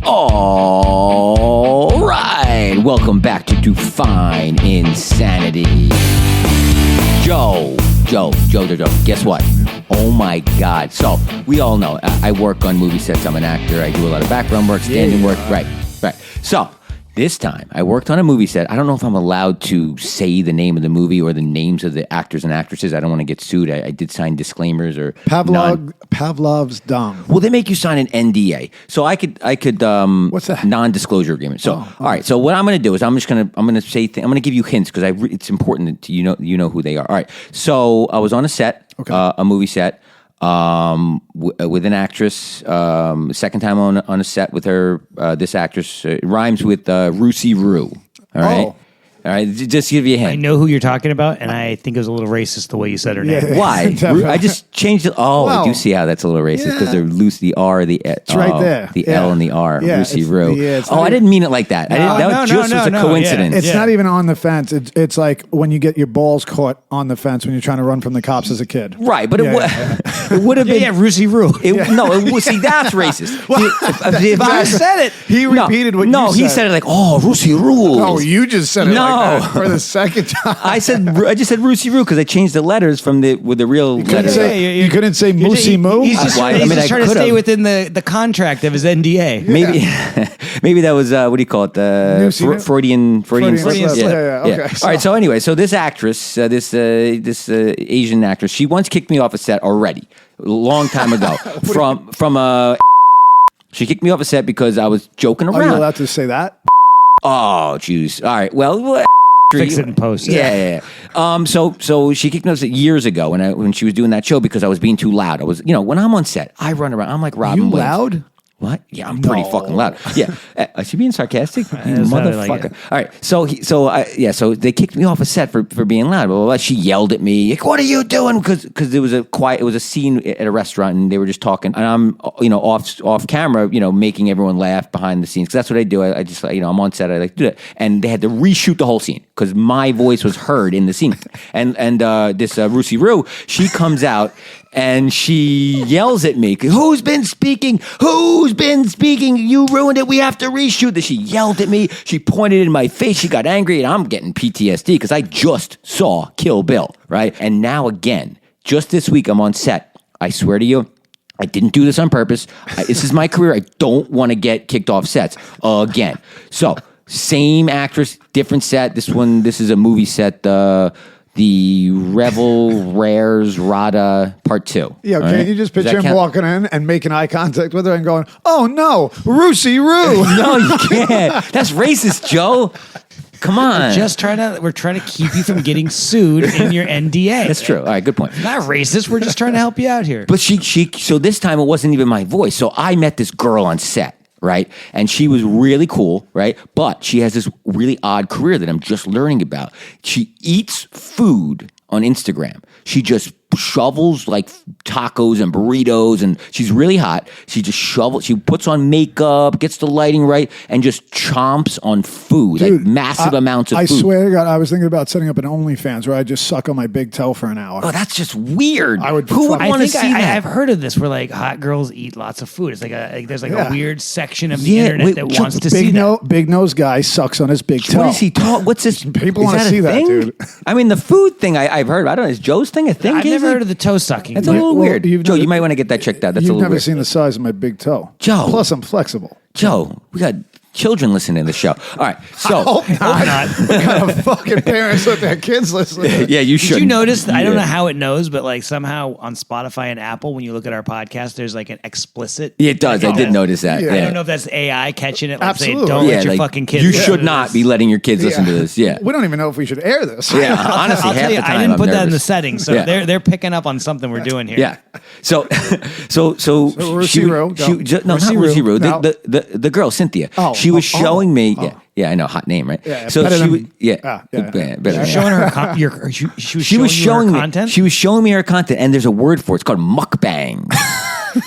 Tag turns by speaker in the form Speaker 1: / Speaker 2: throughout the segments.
Speaker 1: All right, welcome back to Define Insanity. Joe. Guess what? Oh my God. So we all know I work on movie sets. I'm an actor. I do a lot of background work, standing work. Right. So this time I worked on a movie set. I don't know if I'm allowed to say the name of the movie or the names of the actors and actresses. I don't want to get sued. I did sign disclaimers or
Speaker 2: Pavlov's dong.
Speaker 1: Well, they make you sign an NDA. So I could
Speaker 2: what's that?
Speaker 1: Non-disclosure agreement. So all right. So what I'm going to do is I'm going to say I'm going to give you hints because it's important that you know who they are. All right. So I was on a set, a movie set. With an actress, second time on a set with her, this actress, it rhymes with Rusi Roo. All right. All right, just to give you a hint.
Speaker 3: I know who you're talking about, and I think it was a little racist the way you said her name.
Speaker 1: Yeah. Why? I just changed it. Oh, I do see how that's a little racist because they're loose. The R, it's
Speaker 2: right there.
Speaker 1: The L and the R.
Speaker 2: Yeah,
Speaker 1: Lucy Roo.
Speaker 2: Yeah,
Speaker 1: I didn't mean it like that. That was a coincidence.
Speaker 2: It's not even on the fence. It's like when you get your balls caught on the fence when you're trying to run from the cops as a kid.
Speaker 1: Right, but it would have been.
Speaker 3: Yeah, Rusi Roo.
Speaker 1: See, that's racist.
Speaker 3: If I said it.
Speaker 2: He repeated what you said.
Speaker 1: No, he said it like, Rusi Roo.
Speaker 2: No, you just said it like that for the second time.
Speaker 1: I just said Rusi Roo because I changed the letters with the real letters.
Speaker 2: You couldn't say Moosey Moo?
Speaker 3: He's just trying to stay within the contract of his NDA.
Speaker 1: Maybe that was, what do you call it? Freudian slip.
Speaker 2: Yeah. Okay.
Speaker 1: All right, so anyway, this actress, this Asian actress, she once kicked me off a set already, a long time ago, from a... She kicked me off a set because I was joking around.
Speaker 2: Are you allowed to say that?
Speaker 1: Oh, jeez. All right, well...
Speaker 3: Fix it in post.
Speaker 1: Yeah. So she kicked me off years ago when she was doing that show because I was being too loud. I was, when I'm on set, I run around. I'm like Robin Williams.
Speaker 2: Loud?
Speaker 1: What? Yeah, I'm pretty fucking loud. Yeah. Is she being sarcastic? You motherfucker. All right. So they kicked me off a set for being loud. Blah, blah, blah. She yelled at me. Like, what are you doing? Because it was a scene at a restaurant and they were just talking. And I'm, off camera, making everyone laugh behind the scenes. Because that's what I do. I just, I'm on set. I like to do it. And they had to reshoot the whole scene because my voice was heard in the scene. And this Rusi Roo, she comes out and she yells at me, who's been speaking? You ruined it. We have to reshoot this. She yelled at me. She pointed in my face. She got angry, and I'm getting PTSD because I just saw Kill Bill, right? And now again, just this week, I'm on set. I swear to you, I didn't do this on purpose. This is my career. I don't want to get kicked off sets again. So, same actress, different set. This is a movie set, the Revel Rares Rada Part 2.
Speaker 2: Yeah, can't you just picture him walking in and making eye contact with her and going, oh no, Rusi Roo.
Speaker 1: No, you can't. That's racist, Joe. Come on.
Speaker 3: We're trying to keep you from getting sued in your NDA.
Speaker 1: That's true. All right, good point.
Speaker 3: Not racist. We're just trying to help you out here.
Speaker 1: But so this time it wasn't even my voice. So I met this girl on set. Right. And she was really cool. Right. But she has this really odd career that I'm just learning about. She eats food on Instagram. She just shovels like tacos and burritos, and she's really hot. She just shovels. She puts on makeup, gets the lighting right, and just chomps on food, like massive amounts of food.
Speaker 2: I swear to God, I was thinking about setting up an OnlyFans where I just suck on my big toe for an hour.
Speaker 1: Oh, that's just weird.
Speaker 2: Who would
Speaker 1: want to see that?
Speaker 3: I've heard of this where like hot girls eat lots of food. It's like there's a weird section of the internet that wants to see that.
Speaker 2: Big nose guy sucks on his big toe.
Speaker 1: What is he talking? What's this?
Speaker 2: People want to see that, dude.
Speaker 1: I mean, the food thing I've heard. I don't know. Is Joe's thing a thing?
Speaker 3: I've never heard of the toe sucking.
Speaker 1: That's a little weird. Joe, you might want to get that checked out. That's a little weird.
Speaker 2: You've never seen the size of my big toe.
Speaker 1: Joe.
Speaker 2: Plus, I'm flexible.
Speaker 1: Joe, we got children listening to the show. All right, so
Speaker 2: what kind of fucking parents let their kids listen?
Speaker 1: Yeah, you should.
Speaker 3: Did you notice? I don't know how it knows, but like somehow on Spotify and Apple, when you look at our podcast, there's like an explicit.
Speaker 1: Yeah, it does. I did notice that.
Speaker 3: Yeah. I don't know if that's AI catching it. Like
Speaker 2: Absolutely.
Speaker 3: Saying, don't let your fucking kids.
Speaker 1: You should not be letting your kids listen to this. Yeah,
Speaker 2: we don't even know if we should air this.
Speaker 1: Yeah, honestly, half the time
Speaker 3: I didn't put that in the
Speaker 1: nervous.
Speaker 3: settings, so they're picking up on something we're doing here.
Speaker 1: Yeah. So
Speaker 2: Rusi Roo.
Speaker 1: Not Rusi Roo. The girl Cynthia. She was showing me. Yeah. Yeah, I know, hot name, right?
Speaker 2: Yeah,
Speaker 1: so
Speaker 2: better
Speaker 1: she
Speaker 2: than-
Speaker 1: was, yeah,
Speaker 2: yeah.
Speaker 1: better than-
Speaker 3: Showing her, she was showing you her content.
Speaker 1: She was showing me her content, and there's a word for it. It's called mukbang.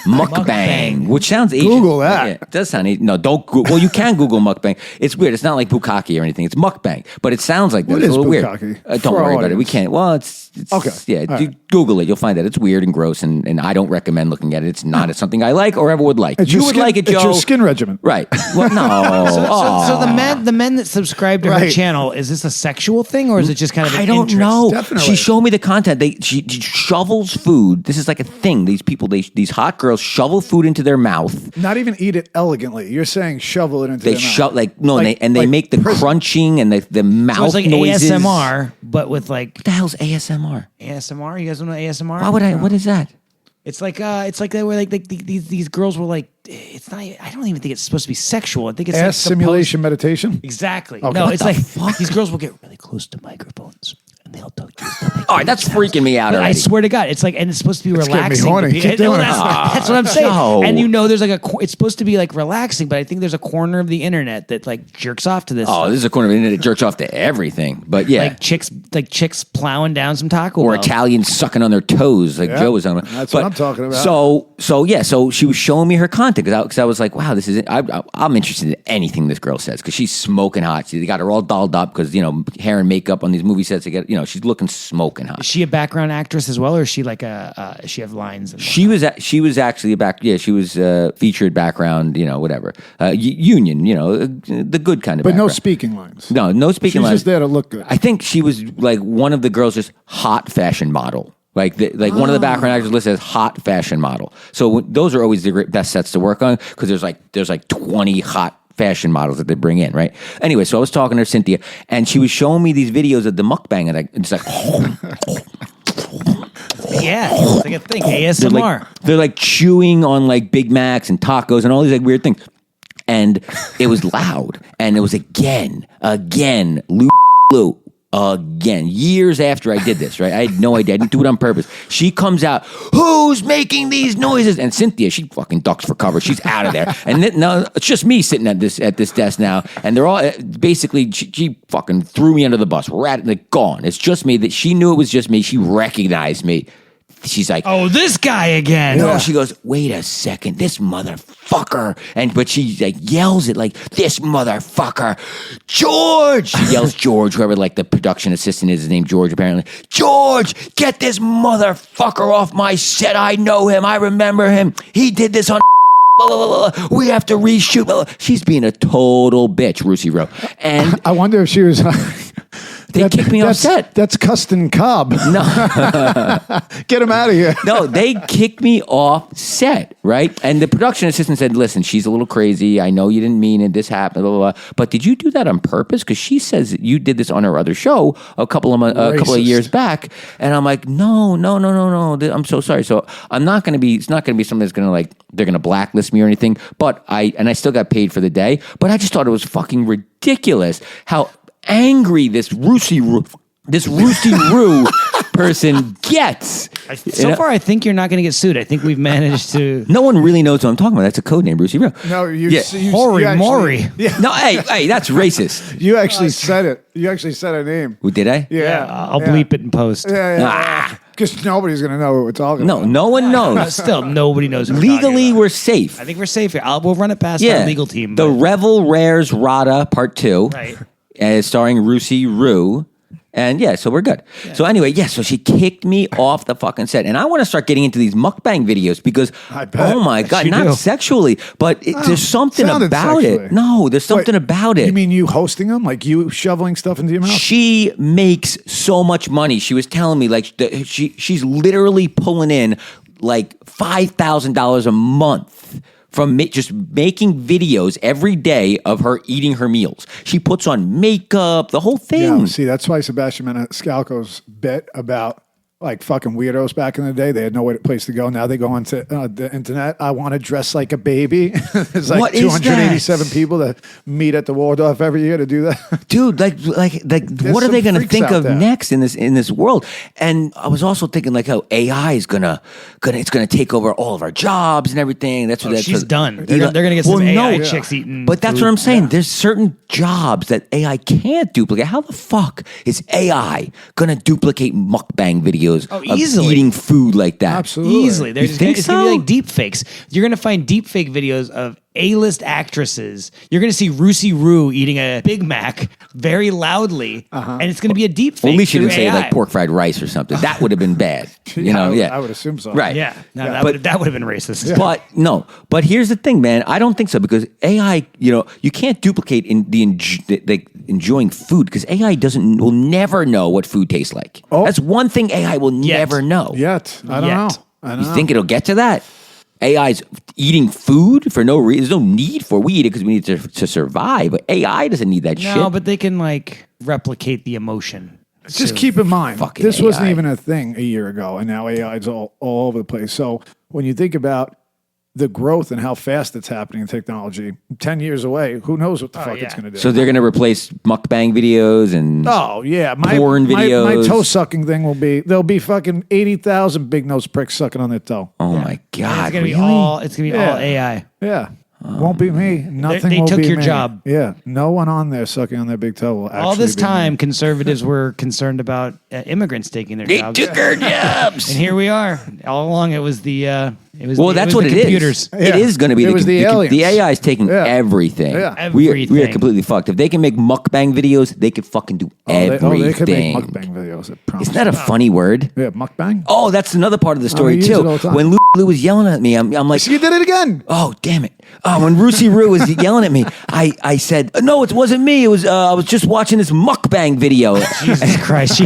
Speaker 1: Mukbang, which sounds Asian.
Speaker 2: Google that.
Speaker 1: Yeah, it does sound Asian. No, don't Google. Well, you can Google mukbang. It's weird. It's not like bukkake or anything. It's mukbang, but it sounds like that.
Speaker 2: What
Speaker 1: It's
Speaker 2: is
Speaker 1: a little
Speaker 2: bukkake?
Speaker 1: weird. Don't worry about it. We can't. Well, it's
Speaker 2: okay.
Speaker 1: Yeah,
Speaker 2: All right.
Speaker 1: Google it. You'll find that it's weird and gross, and I don't recommend looking at it. It's not something I like or ever would like.
Speaker 2: It's
Speaker 1: You
Speaker 2: your
Speaker 1: would
Speaker 2: skin,
Speaker 1: like it, Joe.
Speaker 2: It's your skin regimen.
Speaker 1: Right. Well, no.
Speaker 3: So the men that subscribe to her
Speaker 2: Right.
Speaker 3: channel, is this a sexual thing or is it just kind of an
Speaker 1: I don't
Speaker 3: interest?
Speaker 1: know.
Speaker 2: Definitely.
Speaker 1: She showed me the content. She shovels food. This is like a thing. These people, these hot girls shovel food into their mouth.
Speaker 2: Not even eat it elegantly. You're saying shovel it into
Speaker 1: They
Speaker 2: their mouth.
Speaker 1: shove they
Speaker 2: like
Speaker 1: make the
Speaker 2: prison.
Speaker 1: crunching and the mouth
Speaker 3: So it's like
Speaker 1: noises.
Speaker 3: ASMR, but with like
Speaker 1: What the hell's ASMR?
Speaker 3: ASMR. You guys know ASMR?
Speaker 1: Why would I? What is that?
Speaker 3: It's like they were like these girls were like, it's not. I don't even think it's supposed to be sexual. I think it's like
Speaker 2: Ass simulation meditation.
Speaker 3: Exactly.
Speaker 2: Okay.
Speaker 3: No,
Speaker 2: What
Speaker 3: it's
Speaker 2: the
Speaker 3: like these girls will get really close to microphones and they'll talk to you.
Speaker 1: All right, that's freaking me out
Speaker 3: But I
Speaker 1: already.
Speaker 3: swear to God, it's like, and it's supposed to be
Speaker 2: getting me
Speaker 3: relaxing.
Speaker 2: horny.
Speaker 3: But
Speaker 2: Keep doing it.
Speaker 3: that's what I'm saying.
Speaker 1: Joe.
Speaker 3: And there's like it's supposed to be like relaxing, but I think there's a corner of the internet that like jerks off to this.
Speaker 1: Oh,
Speaker 3: stuff.
Speaker 1: this is a corner of the internet that jerks off to everything. But yeah.
Speaker 3: like chicks plowing down some Taco
Speaker 1: Or
Speaker 3: Bell.
Speaker 1: Italians sucking on their toes, like
Speaker 2: Yeah,
Speaker 1: Joe was on.
Speaker 2: that's what I'm talking about.
Speaker 1: So she was showing me her content because I was like, wow, this is. I'm interested in anything this girl says because she's smoking hot. They got her all dolled up because hair and makeshow on these movie sets. They get she's looking smoking hot.
Speaker 3: Is she a background actress as well, or is she like she have lines? And
Speaker 1: She was actually a back. Yeah, she was featured background. Whatever union. The good kind of.
Speaker 2: But no
Speaker 1: background.
Speaker 2: speaking lines.
Speaker 1: No speaking
Speaker 2: She's
Speaker 1: lines.
Speaker 2: just there to look good.
Speaker 1: I think she was like one of the girls, just hot fashion model. Like one of the background actors listed as hot fashion model. So those are always the best sets to work on because there's like 20 hot fashion models that they bring in, right? Anyway, so I was talking to Cynthia, and she was showing me these videos of the mukbang, and it's like.
Speaker 3: yeah, it's like a thing. ASMR.
Speaker 1: They're like chewing on like Big Macs and tacos and all these like weird things. And it was loud. And it was again, Lou, again, years after I did this, right? I had no idea. I didn't do it on purpose. She comes out, who's making these noises? And Cynthia, she fucking ducks for cover. She's out of there. And then, now it's just me sitting at this desk now. And they're all basically, she fucking threw me under the bus. Gone. It's just me. That she knew it was just me. She recognized me. She's like,
Speaker 3: Oh, this guy again.
Speaker 1: no, she goes, wait a second, this motherfucker. But she like yells it like, this motherfucker, George. She yells George, whoever like the production assistant is, his name George apparently. George, get this motherfucker off my set. I know him. I remember him. He did this on blah, blah, blah, blah. We have to reshoot. Blah, blah. She's being a total bitch, Rusey Rowe. And
Speaker 2: I wonder if she was.
Speaker 1: they kicked me off set.
Speaker 2: That's Custon Cobb.
Speaker 1: No.
Speaker 2: Get him out of here.
Speaker 1: No, they kicked me off set, right? And the production assistant said, listen, she's a little crazy. I know you didn't mean it. This happened, blah, blah, blah. But did you do that on purpose? Because she says that you did this on her other show a couple of years back. And I'm like, no. I'm so sorry. So it's not going to be something that's going to like, they're going to blacklist me or anything. But I still got paid for the day. But I just thought it was fucking ridiculous how angry this Rusey Roo person gets.
Speaker 3: So far, I think you're not going to get sued. I think we've managed to.
Speaker 1: No one really knows what I'm talking about. That's a code name, Rusey Roo.
Speaker 2: No,
Speaker 3: Hori
Speaker 2: actually-
Speaker 3: Mori.
Speaker 2: Yeah,
Speaker 1: No, hey, that's racist.
Speaker 2: you actually said it. You actually said her name.
Speaker 1: Did I?
Speaker 2: Yeah,
Speaker 3: I'll bleep it in post.
Speaker 2: Yeah. Because nobody's going to know what we're talking
Speaker 1: No,
Speaker 2: about.
Speaker 1: no one knows.
Speaker 3: Still, nobody knows. What we're talking
Speaker 1: Legally,
Speaker 3: about.
Speaker 1: we're safe.
Speaker 3: I think we're safe here. We'll run it past our legal team.
Speaker 1: The
Speaker 3: but-
Speaker 1: Revel Rares Rada Part 2.
Speaker 3: Right.
Speaker 1: Starring Rusey Roo. And yeah, so we're good. Yeah. So anyway, so she kicked me off the fucking set. And I want to start getting into these mukbang videos because,
Speaker 2: I bet.
Speaker 1: oh my God,
Speaker 3: You
Speaker 1: not
Speaker 3: do.
Speaker 1: sexually, but there's something
Speaker 2: sounded
Speaker 1: about
Speaker 2: sexually.
Speaker 1: it. No, there's something
Speaker 2: Wait,
Speaker 1: about it.
Speaker 2: You mean you hosting them? Like you shoveling stuff into your mouth?
Speaker 1: She makes so much money. She was telling me like she's literally pulling in like $5,000 a month from just making videos every day of her eating her meals. She puts on makeup, the whole thing.
Speaker 2: Yeah, see, that's why Sebastian Maniscalco's bit about like fucking weirdos back in the day. They had no place to go. Now they go onto the internet. I want to dress like a baby. There's like
Speaker 1: What is
Speaker 2: 287 people that meet at the Waldorf every year to do that.
Speaker 1: Dude, like, what are they going to
Speaker 2: freaks
Speaker 1: think
Speaker 2: out
Speaker 1: of
Speaker 2: there.
Speaker 1: next in this world? And I was also thinking like how AI is gonna take over all of our jobs and everything. That's what
Speaker 3: She's done. They're gonna get some AI chicks eating.
Speaker 1: But that's
Speaker 3: food.
Speaker 1: what I'm saying. There's certain jobs that AI can't duplicate. How the fuck is AI gonna duplicate mukbang videos of
Speaker 3: easily.
Speaker 1: eating food like that?
Speaker 2: Absolutely.
Speaker 3: Easily.
Speaker 1: You think
Speaker 3: It's going to
Speaker 1: so?
Speaker 3: be like deep fakes. You're going to find deep fake videos of A-list actresses. You're going to see Rusi Roo eating a Big Mac very loudly, and it's going to be a deep fake.
Speaker 1: Well, at least you didn't
Speaker 3: through
Speaker 1: say
Speaker 3: AI.
Speaker 1: like pork fried rice or something. That would have been bad. You know,
Speaker 2: I would assume so.
Speaker 1: Right.
Speaker 3: Yeah, no,
Speaker 1: But-
Speaker 3: that would have been racist.
Speaker 1: But no, but here's the thing, man. I don't think so because AI, you can't duplicate in the enjoying food because AI will never know what food tastes like.
Speaker 2: Oh.
Speaker 1: That's one thing AI will never know.
Speaker 2: Yet. I don't know. I don't
Speaker 1: You
Speaker 2: know.
Speaker 1: think it'll get to that? AI's eating food for no reason. There's no need for. We eat it because we need it to survive. But AI doesn't need that shit.
Speaker 3: No, but they can like replicate the emotion.
Speaker 2: Just keep in mind,
Speaker 1: Fucking
Speaker 2: this wasn't
Speaker 1: AI.
Speaker 2: even a thing a year ago, and now AI is all over the place. So when you think about the growth and how fast it's happening in technology, 10 years away, who knows what the fuck it's going to do.
Speaker 1: So they're going to replace mukbang videos and
Speaker 2: Oh yeah,
Speaker 1: porn
Speaker 2: my
Speaker 1: videos.
Speaker 2: toe sucking thing there'll be fucking 80,000 big nose pricks sucking on their toe.
Speaker 1: oh my god,
Speaker 3: It's gonna be
Speaker 1: really?
Speaker 3: all AI.
Speaker 2: Yeah, won't be me. Nothing.
Speaker 3: they
Speaker 2: will
Speaker 3: took
Speaker 2: be
Speaker 3: your
Speaker 2: me.
Speaker 3: job.
Speaker 2: Yeah, no one on there sucking on their big toe will actually.
Speaker 3: All this
Speaker 2: be me.
Speaker 3: time, conservatives were concerned about immigrants taking their
Speaker 1: They
Speaker 3: jobs,
Speaker 1: took our jobs.
Speaker 3: and here we are. All along, it was the
Speaker 1: Well, that's what
Speaker 3: the
Speaker 1: it is.
Speaker 3: computers.
Speaker 1: It is going to be
Speaker 2: It was the aliens.
Speaker 1: The AI is taking
Speaker 2: Yeah.
Speaker 1: everything.
Speaker 2: Yeah.
Speaker 1: We are
Speaker 3: Everything.
Speaker 1: completely fucked. If they can make mukbang videos, they can fucking do everything.
Speaker 2: They could make mukbang videos. I promise.
Speaker 1: Isn't that a funny word?
Speaker 2: Yeah, mukbang.
Speaker 1: Oh, that's another part of the story
Speaker 2: we use
Speaker 1: too.
Speaker 2: it all the time.
Speaker 1: When Lou was yelling at me, I'm like,
Speaker 2: You did it again.
Speaker 1: oh damn it! When Rusi Roo was yelling at me, I said, no, it wasn't me. It was I was just watching this mukbang video.
Speaker 3: Jesus Christ!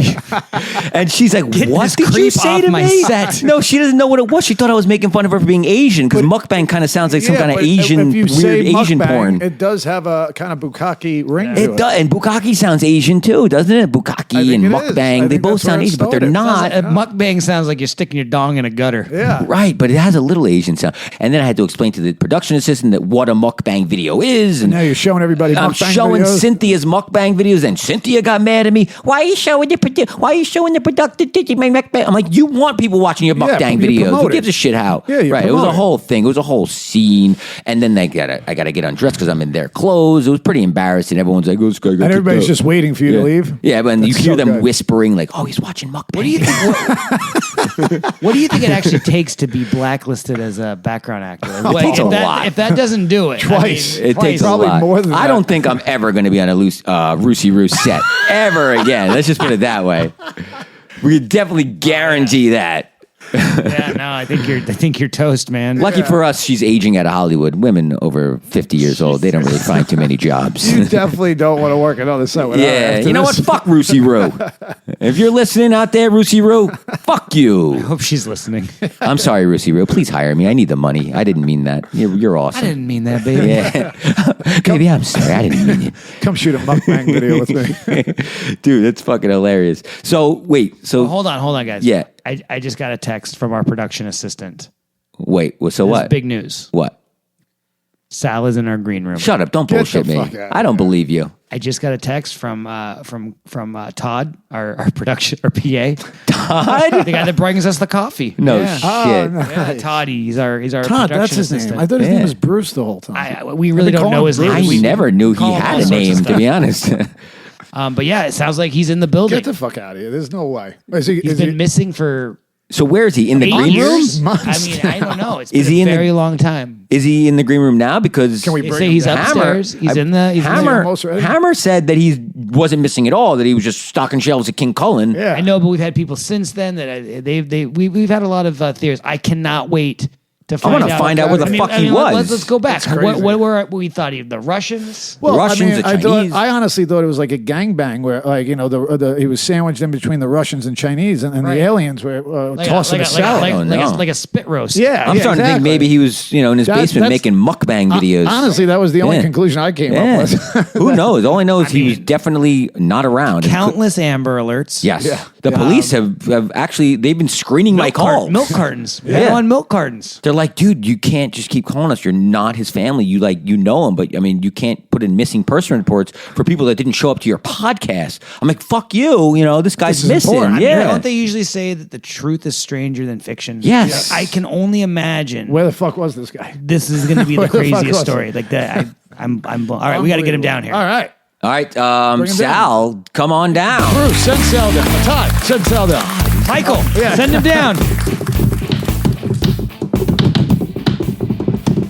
Speaker 1: And she's like,
Speaker 3: Get
Speaker 1: what
Speaker 3: this
Speaker 1: did you
Speaker 3: creep
Speaker 1: say
Speaker 3: off
Speaker 1: to
Speaker 3: my
Speaker 1: me?
Speaker 3: set.
Speaker 1: No, she doesn't know what it was. She thought I was making fun of her for being Asian because mukbang kind of sounds like some kind of
Speaker 2: but
Speaker 1: Asian,
Speaker 2: if you
Speaker 1: weird
Speaker 2: say
Speaker 1: Asian
Speaker 2: mukbang,
Speaker 1: porn.
Speaker 2: It does have a kind of bukkake ring to
Speaker 1: It
Speaker 2: it.
Speaker 1: does, and bukkake sounds Asian too, doesn't it?
Speaker 2: I
Speaker 1: Bukkake
Speaker 2: think
Speaker 1: and
Speaker 2: it is. I
Speaker 1: mukbang, they
Speaker 2: think
Speaker 1: both
Speaker 2: that's where
Speaker 1: sound
Speaker 2: it
Speaker 1: Asian, but they're
Speaker 2: started.
Speaker 1: not.
Speaker 3: Mukbang sounds like you're sticking your dong in a gutter.
Speaker 2: Yeah.
Speaker 1: Right, but it has a little Asian sound. And then I had to explain to the production assistant that what a mukbang video is. And
Speaker 2: Now you're showing everybody
Speaker 1: I'm
Speaker 2: mukbang
Speaker 1: showing
Speaker 2: videos.
Speaker 1: Cynthia's mukbang videos, and Cynthia got mad at me. Why are you showing the productive mukbang? I'm like, you want people watching your
Speaker 2: Yeah,
Speaker 1: mukbang
Speaker 2: you
Speaker 1: videos?
Speaker 2: promote
Speaker 1: Who
Speaker 2: it.
Speaker 1: gives a shit how?
Speaker 2: Yeah, you
Speaker 1: right. It was a
Speaker 2: promote it.
Speaker 1: whole thing. It was a whole scene. And then I gotta get undressed because I'm in their clothes. It was pretty embarrassing. Everyone's like, oh, this guy got
Speaker 2: And
Speaker 1: kicked
Speaker 2: everybody's
Speaker 1: out.
Speaker 2: just waiting for you to leave.
Speaker 1: Yeah, but you
Speaker 2: That's
Speaker 1: hear
Speaker 2: so
Speaker 1: them
Speaker 2: good.
Speaker 1: whispering like, "Oh, he's watching mukbang."
Speaker 3: What do you think? What do you think it actually takes to be blacklisted as a background actor?
Speaker 1: takes a lot.
Speaker 3: If that doesn't do it,
Speaker 2: Twice.
Speaker 1: It takes a
Speaker 2: Probably
Speaker 1: lot.
Speaker 2: more than
Speaker 1: I
Speaker 2: that.
Speaker 1: don't think I'm ever going to be on a Rusi Roo set ever again. Let's just put it that way. We could definitely guarantee that.
Speaker 3: Yeah, no, I think you're toast, man.
Speaker 1: Lucky for us, she's aging out of Hollywood. Women over 50 years old, they don't really find too many jobs.
Speaker 2: You definitely don't want to work another set with her
Speaker 1: Yeah,
Speaker 2: after
Speaker 1: you know what?
Speaker 2: this.
Speaker 1: Fuck Rusi Roo. If you're listening out there, Rusi Roo, fuck you.
Speaker 3: Hope she's listening.
Speaker 1: I'm sorry, Rusi Roo. Please hire me. I need the money. I didn't mean that. You're
Speaker 3: I
Speaker 1: awesome.
Speaker 3: didn't mean that, baby.
Speaker 1: Yeah. Baby, I'm sorry. I didn't mean it.
Speaker 2: Come shoot a mukbang video with me.
Speaker 1: Dude, that's fucking hilarious. So, wait. So,
Speaker 3: Hold on, guys.
Speaker 1: Yeah.
Speaker 3: I just got a text from our production assistant.
Speaker 1: wait. So
Speaker 3: This is
Speaker 1: what?
Speaker 3: big news.
Speaker 1: What?
Speaker 3: Sal is in our green room.
Speaker 1: Shut up. Don't
Speaker 2: Get
Speaker 1: bullshit
Speaker 2: the
Speaker 1: me.
Speaker 2: fuck out
Speaker 1: I don't believe you.
Speaker 3: I just got a text from Todd, our production, our PA,
Speaker 1: Todd?
Speaker 3: the guy that brings us the coffee.
Speaker 1: No
Speaker 3: yeah.
Speaker 1: shit.
Speaker 2: Oh, no.
Speaker 3: Yeah, Todd. He's our
Speaker 2: Todd,
Speaker 3: production
Speaker 2: that's his
Speaker 3: assistant.
Speaker 2: name. I thought his
Speaker 1: Yeah.
Speaker 2: name was Bruce the whole time.
Speaker 3: We really
Speaker 2: They
Speaker 3: don't
Speaker 2: call
Speaker 3: know
Speaker 2: him
Speaker 3: his name.
Speaker 1: I
Speaker 3: We
Speaker 1: never knew he
Speaker 3: call him all
Speaker 1: had a
Speaker 3: sorts of
Speaker 1: name, to
Speaker 3: stuff.
Speaker 1: be honest.
Speaker 3: But yeah, it sounds like he's in the building.
Speaker 2: Get the fuck out of here. There's no way. Is he?
Speaker 3: He's
Speaker 2: Is
Speaker 3: been
Speaker 2: he
Speaker 3: missing for
Speaker 1: So where is he? In the
Speaker 3: 8
Speaker 1: green room?
Speaker 3: years.
Speaker 2: Months.
Speaker 3: I mean, I don't know. It's
Speaker 1: Is
Speaker 3: been
Speaker 1: he
Speaker 3: a
Speaker 1: in the-
Speaker 3: very long time.
Speaker 1: Is he in the green room now? Because
Speaker 2: Can we
Speaker 3: They
Speaker 2: bring
Speaker 3: say
Speaker 2: him
Speaker 3: he's
Speaker 2: down?
Speaker 3: upstairs. He's in the. He's in the-
Speaker 1: Hammer,
Speaker 2: almost ready?
Speaker 1: Hammer said that he wasn't missing at all, that he was just stocking shelves at King Cullen.
Speaker 2: Yeah.
Speaker 3: I know, but we've had people since then that we've had a lot of theories. I cannot wait to
Speaker 1: I want to find out where the fuck he was.
Speaker 3: Let's go back.
Speaker 2: That's crazy.
Speaker 3: What were we thought he the Russians?
Speaker 2: Well,
Speaker 1: Russians, the Chinese.
Speaker 2: I honestly thought it was like a gangbang where, like, you know, he was sandwiched in between the Russians and Chinese, and the aliens were tossing a salad.
Speaker 3: Like a spit roast.
Speaker 2: Yeah,
Speaker 1: I'm starting to think maybe he was, in his basement making mukbang videos.
Speaker 2: Honestly, that was the only conclusion I came up with.
Speaker 1: Who knows? All I know is he was definitely not around.
Speaker 3: Countless Amber Alerts.
Speaker 1: Yes.
Speaker 2: Yeah.
Speaker 1: The police have actually, they've been screening my calls.
Speaker 3: Milk cartons.
Speaker 1: Yeah.
Speaker 3: On milk cartons.
Speaker 1: They're like, dude, you can't just keep calling us. You're not his family. You know him, but I mean, you can't put in missing person reports for people that didn't show up to your podcast. I'm like, fuck you. This guy's missing.
Speaker 2: important.
Speaker 1: Yeah.
Speaker 3: Don't they usuly say that the truth is stranger than fiction?
Speaker 1: Yes.
Speaker 3: I can only imagine
Speaker 2: Where the fuck was this guy?
Speaker 3: this is going to be the
Speaker 2: Where the fuck
Speaker 3: craziest
Speaker 2: was
Speaker 3: story.
Speaker 2: he?
Speaker 3: Like that. I'm blown. All right, we got to get him down here.
Speaker 2: All right.
Speaker 1: All right,
Speaker 2: him
Speaker 1: Sal, come on down.
Speaker 2: Bruce, send Sal down. Todd, send Sal down.
Speaker 3: Michael, send him down.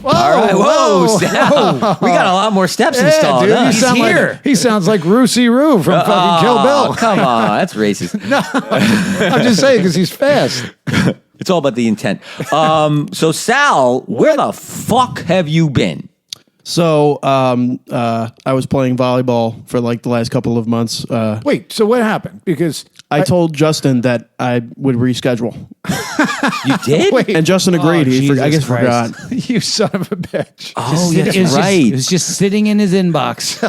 Speaker 2: Whoa,
Speaker 1: All right, whoa, Sal. We got a lot more steps installed.
Speaker 2: Dude,
Speaker 1: Huh?
Speaker 3: He's here.
Speaker 2: He sounds like Rusey Roo from fucking Kill Bill.
Speaker 1: Come on, that's racist.
Speaker 2: I'm just saying because he's fast.
Speaker 1: It's all about the intent. So Sal, where the fuck have you been?
Speaker 4: So I was playing volleyball for like the last couple of months.
Speaker 2: Wait, so what happened? Because
Speaker 4: I told Justin that I would reschedule,
Speaker 1: You did?
Speaker 2: Wait.
Speaker 4: and Justin agreed. I guess
Speaker 3: Jesus Christ.
Speaker 4: forgot.
Speaker 2: you son of a bitch.
Speaker 1: Oh,
Speaker 3: It
Speaker 1: that's
Speaker 3: was
Speaker 1: right.
Speaker 3: It was just sitting in his inbox.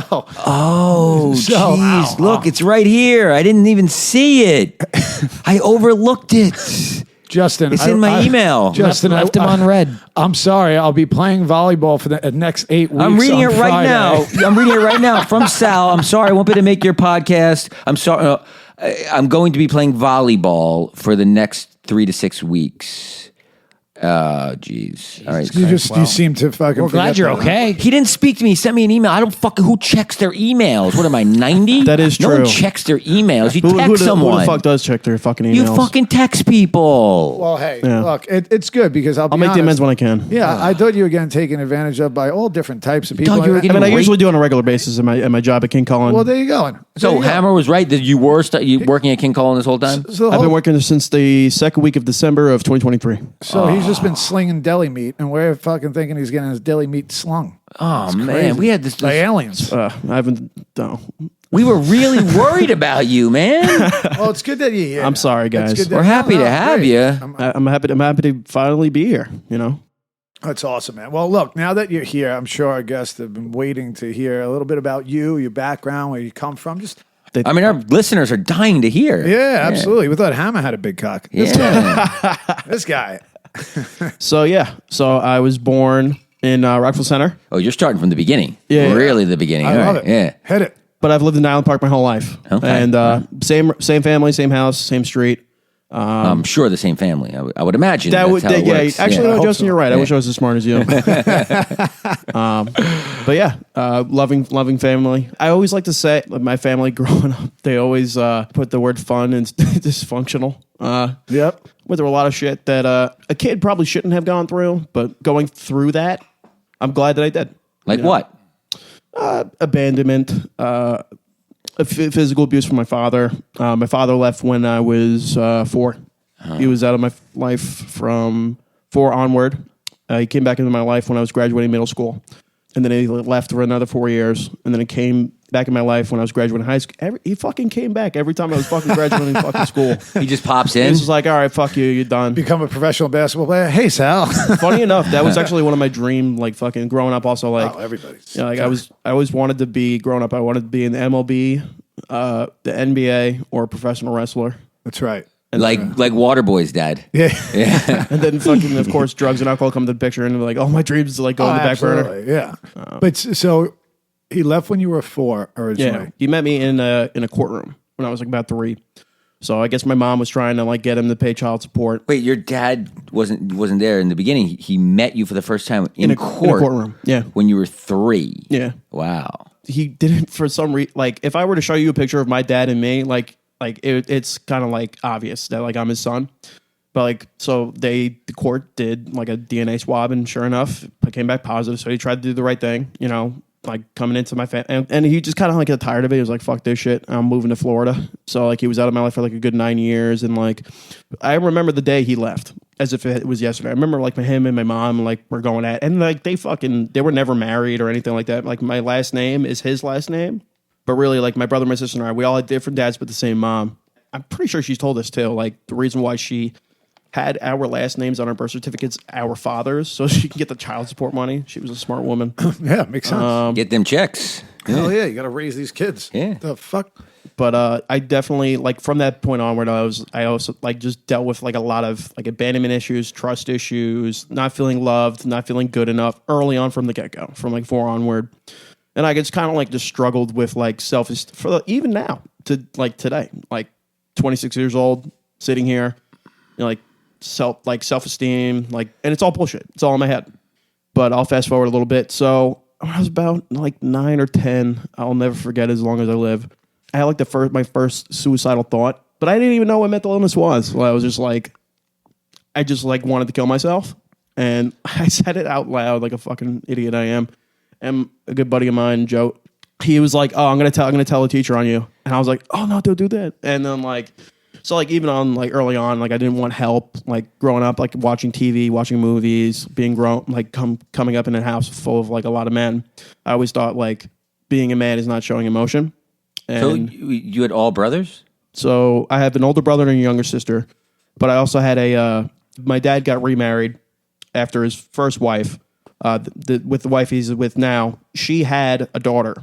Speaker 1: Oh,
Speaker 2: So-
Speaker 1: jeez. Look, it's right here. I didn't even see it. I overlooked it.
Speaker 2: Justin,
Speaker 1: It's in my email.
Speaker 2: Justin,
Speaker 3: Left him on red.
Speaker 2: I'm sorry. I'll be playing volleyball for the next 8 weeks.
Speaker 1: I'm reading it
Speaker 2: on
Speaker 1: right
Speaker 2: Friday.
Speaker 1: now. I'm reading it right now from Sal. I'm sorry. I won't be able to make your podcast. I'm sorry. I'm going to be playing volleyball for the next 3 to 6 weeks. Oh, jeez. All right.
Speaker 2: You seem to fucking.
Speaker 3: We're glad
Speaker 2: forget
Speaker 3: you're
Speaker 2: that.
Speaker 3: okay.
Speaker 1: He didn't speak to me. He sent me an email. I don't fucking. Who checks their emails? What am I, 90?
Speaker 4: That is
Speaker 1: No one
Speaker 4: true.
Speaker 1: checks their emails. You
Speaker 4: Who
Speaker 1: text
Speaker 4: the
Speaker 1: someone.
Speaker 4: fuck does check their fucking emails?
Speaker 1: You fucking text people.
Speaker 2: Well, hey,
Speaker 4: Yeah.
Speaker 2: look, it's good because I'll
Speaker 4: I'll make the amends when I can.
Speaker 2: Yeah, I thought you were getting taken advantage of by all different types of people.
Speaker 1: Thought you were
Speaker 4: I
Speaker 1: getting
Speaker 4: mean, I
Speaker 1: Great.
Speaker 4: usually do on a regular basis at my job at King Cullen.
Speaker 2: Well, there you go.
Speaker 1: So Hammer was right that you were you working at King Cullen this whole time?
Speaker 2: So,
Speaker 4: I've been working since the second week of December of 2023.
Speaker 2: so he's just been slinging deli meat, and we're fucking thinking he's getting his deli meat slung.
Speaker 1: Oh man,
Speaker 2: Crazy.
Speaker 1: we had this.
Speaker 2: By aliens.
Speaker 4: I haven't. No.
Speaker 1: We were really worried about you, man.
Speaker 2: Well, it's good that you're here.
Speaker 4: I'm sorry,
Speaker 2: It's
Speaker 4: guys.
Speaker 2: good that-
Speaker 1: We're happy to
Speaker 2: no,
Speaker 1: have
Speaker 2: great.
Speaker 1: you.
Speaker 4: I'm happy. I'm happy to finally be here.
Speaker 2: That's awesome, man. Well, look, now that you're here, I'm sure our guests have been waiting to hear a little bit about you, your background, where you come from. Just
Speaker 1: I mean, our listeners are dying to hear.
Speaker 2: yeah, absolutely. We thought Hammer had a big cock.
Speaker 1: Yeah.
Speaker 2: This guy.
Speaker 4: So I was born in Rockville Center,
Speaker 1: Oh, you're starting from the beginning.
Speaker 4: Yeah.
Speaker 1: Really the beginning.
Speaker 2: I
Speaker 1: All
Speaker 2: love
Speaker 1: right.
Speaker 2: it.
Speaker 1: Yeah.
Speaker 2: Hit it.
Speaker 4: but I've lived in Island Park my whole life.
Speaker 1: Okay.
Speaker 4: And same family, same house, same street.
Speaker 1: I'm sure the same family. I would imagine.
Speaker 4: That
Speaker 1: that's
Speaker 4: would,
Speaker 1: how it
Speaker 4: yeah.
Speaker 1: works.
Speaker 4: Actually,
Speaker 1: Yeah.
Speaker 4: no,
Speaker 2: hope
Speaker 4: Justin,
Speaker 2: so.
Speaker 4: you're right. I wish I was as smart as you. But yeah, loving family. I always like to say, like, my family growing up, they always put the word fun and dysfunctional.
Speaker 2: Yep.
Speaker 4: Went through a lot of shit that a kid probably shouldn't have gone through, but going through that, I'm glad that I did.
Speaker 1: Like what?
Speaker 4: Abandonment, physical abuse from my father. My father left when I was 4. He was out of my life from 4 onward. He came back into my life when I was graduating middle school. And then he left for another 4 years. And then he came back in my life when I was graduating high school. He fucking came back every time I was fucking graduating fucking school.
Speaker 1: He just pops
Speaker 4: He
Speaker 1: in.
Speaker 4: was just like, all right, fuck you, you're done.
Speaker 2: Become a professional basketball player. Hey, Sal.
Speaker 4: Funny enough, that was actually one of my dream, like, fucking growing up also, like,
Speaker 2: Everybody's.
Speaker 4: you know, like I always wanted to be, growing up, I wanted to be in the MLB, the NBA, or a professional wrestler.
Speaker 2: That's right.
Speaker 1: like Waterboy's dad.
Speaker 2: Yeah.
Speaker 4: And then fucking, of course, drugs and alcohol come to the picture, and they're like, oh, my dreams like go in the back burner.
Speaker 2: Absolutely, yeah. But so he left when you were 4 originally.
Speaker 4: Yeah, he met me in a courtroom when I was like about 3. So I guess my mom was trying to like get him to pay child support.
Speaker 1: Wait, your dad wasn't there in the beginning. He met you for the first time in
Speaker 4: a courtroom. Yeah.
Speaker 1: When you were 3.
Speaker 4: Yeah,
Speaker 1: Wow.
Speaker 4: he didn't for some reason. Like, if I were to show you a picture of my dad and me, it's kind of like obvious that like I'm his son. But like, so the court did like a DNA swab, and sure enough, it came back positive. So he tried to do the right thing, you know, like coming into my family, and he just kind of like got tired of it. He was like, "Fuck this shit, I'm moving to Florida." So like, he was out of my life for like a good 9 years, and like, I remember the day he left. as if it was yesterday. I remember like him and my mom like were going at, and like they were never married or anything like that. Like my last name is his last name, but really like my brother, my sister, and I, we all had different dads but the same mom. I'm pretty sure she's told us too. Like the reason why she had our last names on our birth certificates, our fathers, so she can get the child support money. She was a smart woman.
Speaker 2: Yeah, makes sense.
Speaker 1: Get them checks.
Speaker 2: Hell yeah, you got to raise these kids.
Speaker 1: Yeah.
Speaker 2: The fuck?
Speaker 4: But I definitely, like, from that point onward, I also like just dealt with like a lot of like abandonment issues, trust issues, not feeling loved, not feeling good enough early on from the get go, from like 4 onward. And I just kind of like just struggled with like even now to like today, like 26 years old, sitting here, you know, like self-esteem, like, and it's all bullshit. It's all in my head. But I'll fast forward a little bit. So when I was about like 9 or 10, I'll never forget as long as I live. I had like my first suicidal thought, but I didn't even know what mental illness was. Well, I was just like, I just like wanted to kill myself. And I said it out loud like a fucking idiot I am. And a good buddy of mine, Joe, he was like, "Oh, I'm gonna tell a teacher on you." And I was like, "Oh no, don't do that." And then like, so like even on like early on, like I didn't want help. Like growing up, like watching TV, watching movies, being grown, like coming up in a house full of like a lot of men. I always thought like being a man is not showing emotion. And
Speaker 1: So you had all brothers?
Speaker 4: so I have an older brother and a younger sister, but I also had my dad got remarried after his first wife. With the wife he's with now, she had a daughter,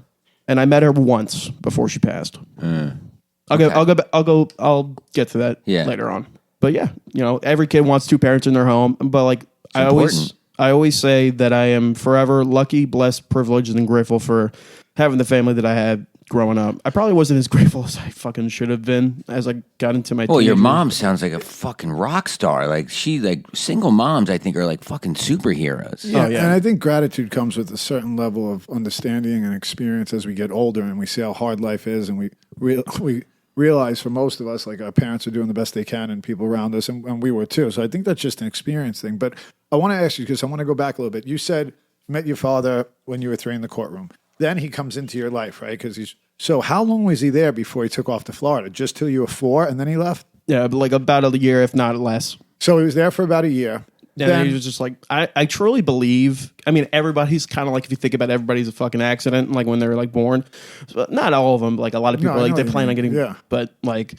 Speaker 4: and I met her once before she passed. I'll get to that later on. But yeah, you know, every kid wants 2 parents in their home, but like I always say that I am forever lucky, blessed, privileged, and grateful for having the family that I had growing up. I probably wasn't as grateful as I fucking should have been as I got into my.
Speaker 1: Well, your
Speaker 4: teenage
Speaker 1: mom
Speaker 4: years.
Speaker 1: sounds like a fucking rock star. Like single moms, I think, are like fucking superheroes.
Speaker 2: Yeah,
Speaker 4: yeah.
Speaker 2: and I think gratitude comes with a certain level of understanding and experience as we get older and we see how hard life is, and we realize for most of us, like our parents are doing the best they can, and people around us, and we were too. So I think that's just an experience thing. But I want to ask you, because I want to go back a little bit. You said you met your father when you were 3 in the courtroom. Then he comes into your life, right? So how long was he there before he took off to Florida? Just till you were 4, and then he left?
Speaker 4: Yeah, but like about a year, if not less.
Speaker 2: So he was there for about a year.
Speaker 4: Yeah, then he was just like, I truly believe, I mean, everybody's kind of like, if you think about everybody's a fucking accident, like when they're like born. So not all of them, like a lot of people, like they plan on getting, but like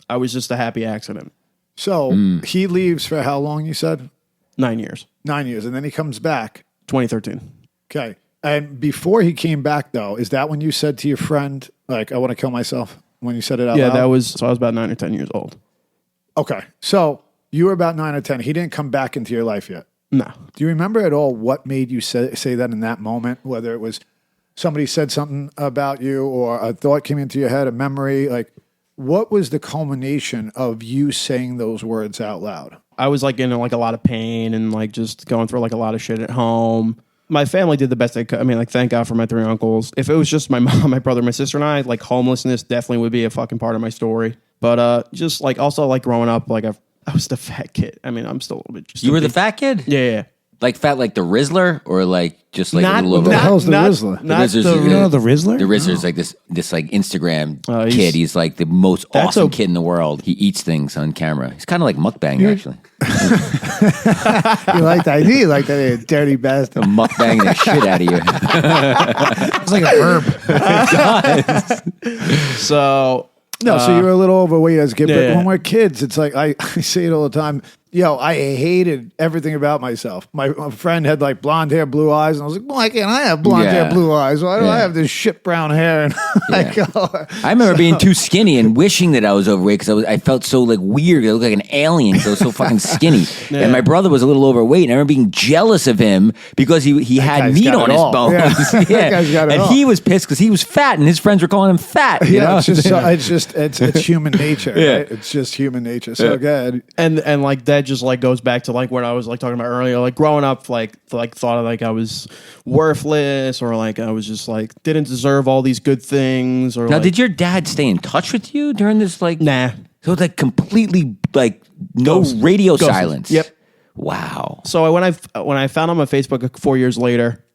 Speaker 4: I was just a happy accident.
Speaker 2: So he leaves for how long, you said?
Speaker 4: 9 years.
Speaker 2: 9 years, and then he comes back.
Speaker 4: 2013.
Speaker 2: Okay. And before he came back, though, is that when you said to your friend, like, I want to kill myself? When you said it out loud?
Speaker 4: Yeah, I was about 9 or 10 years old.
Speaker 2: Okay. So you were about 9 or 10. He didn't come back into your life yet.
Speaker 4: No.
Speaker 2: Do you remember at all what made you say that in that moment? Whether it was somebody said something about you or a thought came into your head, a memory? Like, what was the culmination of you saying those words out loud?
Speaker 4: I was like in like a lot of pain and like just going through like a lot of shit at home. My family did the best they could. I mean, like, thank God for my 3 uncles. If it was just my mom, my brother, my sister, and I, like, homelessness definitely would be a fucking part of my story. But just, like, also, like, growing up, like, I was the fat kid. I mean, I'm still a little bit. Just
Speaker 1: You were the fat kid?
Speaker 4: Yeah.
Speaker 1: Like fat, like the Rizzler, or like just like
Speaker 4: Not-
Speaker 1: a little
Speaker 2: What the
Speaker 1: over.
Speaker 2: hell's the Rizzler?
Speaker 4: Not
Speaker 1: Rizzler's
Speaker 4: the-
Speaker 1: the-
Speaker 3: You know the Rizzler?
Speaker 1: The Rizzler's like this like Instagram
Speaker 4: he's-
Speaker 1: kid. He's like the most
Speaker 4: That's
Speaker 1: awesome
Speaker 4: a-
Speaker 1: kid in the world. He eats things on camera. He's kind of like mukbang, actually.
Speaker 2: You like that? You like that, dirty bastard.
Speaker 1: Mukbang the shit out of you.
Speaker 3: It's like a verb.
Speaker 4: So
Speaker 2: No, so you were a little overweight as a kid, but
Speaker 4: yeah.
Speaker 2: when we're kids, it's like I say it all the time. Yo, I hated everything about myself. My friend had like blonde hair, blue eyes, and I was like, why can't I have blonde hair, blue eyes? Why do I have this shit brown hair? And
Speaker 1: I remember being too skinny and wishing that I was overweight because I felt so like weird. I looked like an alien because I was so fucking skinny. And my brother was a little overweight, and I remember being jealous of him because he had
Speaker 2: guy's
Speaker 1: meat
Speaker 2: got
Speaker 1: on
Speaker 2: it
Speaker 1: his
Speaker 2: all.
Speaker 1: bones.
Speaker 2: Yeah. That guy's got it
Speaker 1: and
Speaker 2: all.
Speaker 1: he was pissed because he was fat, and his friends were calling him fat. You know?
Speaker 2: it's human nature. Right? It's just human nature. So good.
Speaker 4: and like that just like goes back to like what I was like talking about earlier, like growing up, like thought like I was worthless or like I was just like didn't deserve all these good things. Or
Speaker 1: Now,
Speaker 4: like,
Speaker 1: did your dad stay in touch with you during this? Like,
Speaker 4: Nah.
Speaker 1: So it's like completely like no
Speaker 4: Ghost.
Speaker 1: radio
Speaker 4: Ghosted.
Speaker 1: silence.
Speaker 4: Yep.
Speaker 1: Wow.
Speaker 4: So when I found him on Facebook 4 years later,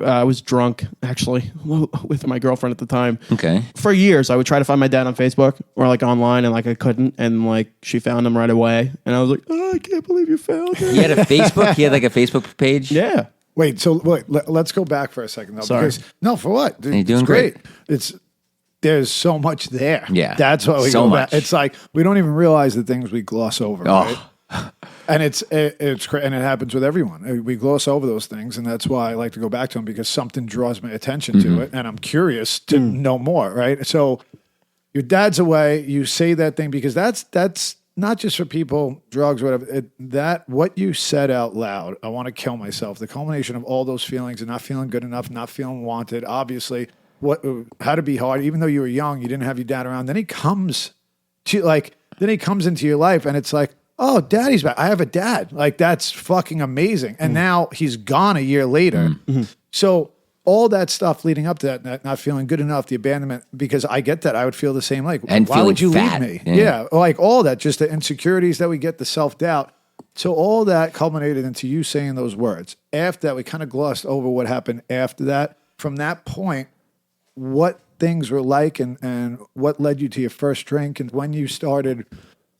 Speaker 4: I was drunk actually with my girlfriend at the time.
Speaker 1: Okay.
Speaker 4: For years, I would try to find my dad on Facebook or like online, and like I couldn't, and like she found him right away, and I was like, "Oh, I can't believe you found him."
Speaker 1: He had a Facebook. He had like a Facebook page.
Speaker 4: Yeah.
Speaker 2: Wait, let's go back for a second though.
Speaker 4: Sorry.
Speaker 2: Because, no, for what?
Speaker 1: You're doing
Speaker 2: it's
Speaker 1: great.
Speaker 2: There's so much there.
Speaker 1: Yeah.
Speaker 2: That's why we
Speaker 1: So
Speaker 2: go
Speaker 1: much.
Speaker 2: back. It's like we don't even realize the things we gloss over, right? And and it happens with everyone. We gloss over those things, and that's why I like to go back to them, because something draws my attention to it, and I'm curious to know more. Right. So your dad's away. You say that thing because that's not just for people, drugs, whatever. That what you said out loud. I want to kill myself. The culmination of all those feelings and not feeling good enough, not feeling wanted. Obviously, how to be hard. Even though you were young, you didn't have your dad around. Then he comes into your life, and it's like, oh, daddy's back. I have a dad. Like, that's fucking amazing. And now he's gone a year later. So all that stuff leading up to that, not feeling good enough, the abandonment, because I get that. I would feel the same. Like,
Speaker 1: And
Speaker 2: why would you
Speaker 1: feeling
Speaker 2: leave
Speaker 1: fat.
Speaker 2: me? Yeah. Like all that, just the insecurities that we get, the self-doubt. So all that culminated into you saying those words. After that, we kind of glossed over what happened after that. From that point, what things were like and what led you to your first drink and when you started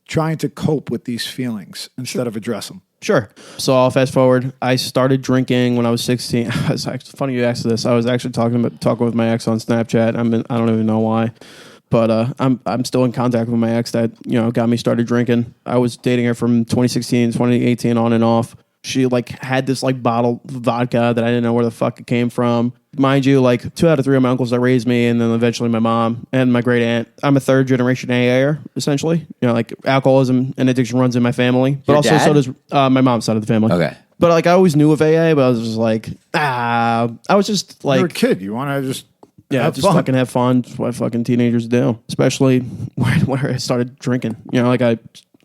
Speaker 2: trying to cope with these feelings instead of address them.
Speaker 4: Sure. So I'll fast forward. I started drinking when I was 16. It's actually funny you asked this. I was actually talking with my ex on Snapchat. I don't even know why, but I'm still in contact with my ex that got me started drinking. I was dating her from 2016, 2018 on and off. She like had this like bottle of vodka that I didn't know where the fuck it came from. Mind you, like 2 out of 3 of my uncles that raised me, and then eventually my mom and my great aunt. I'm a 3rd generation AAer, essentially. Like alcoholism and addiction runs in my family, but
Speaker 1: Your
Speaker 4: also
Speaker 1: dad?
Speaker 4: so does my mom's side of the family.
Speaker 1: Okay.
Speaker 4: But like I always knew of AA, but I was just like, I was just like,
Speaker 2: You're a kid. You want to just have
Speaker 4: just
Speaker 2: fun.
Speaker 4: fucking have fun. That's what fucking teenagers do, especially where I started drinking. Like I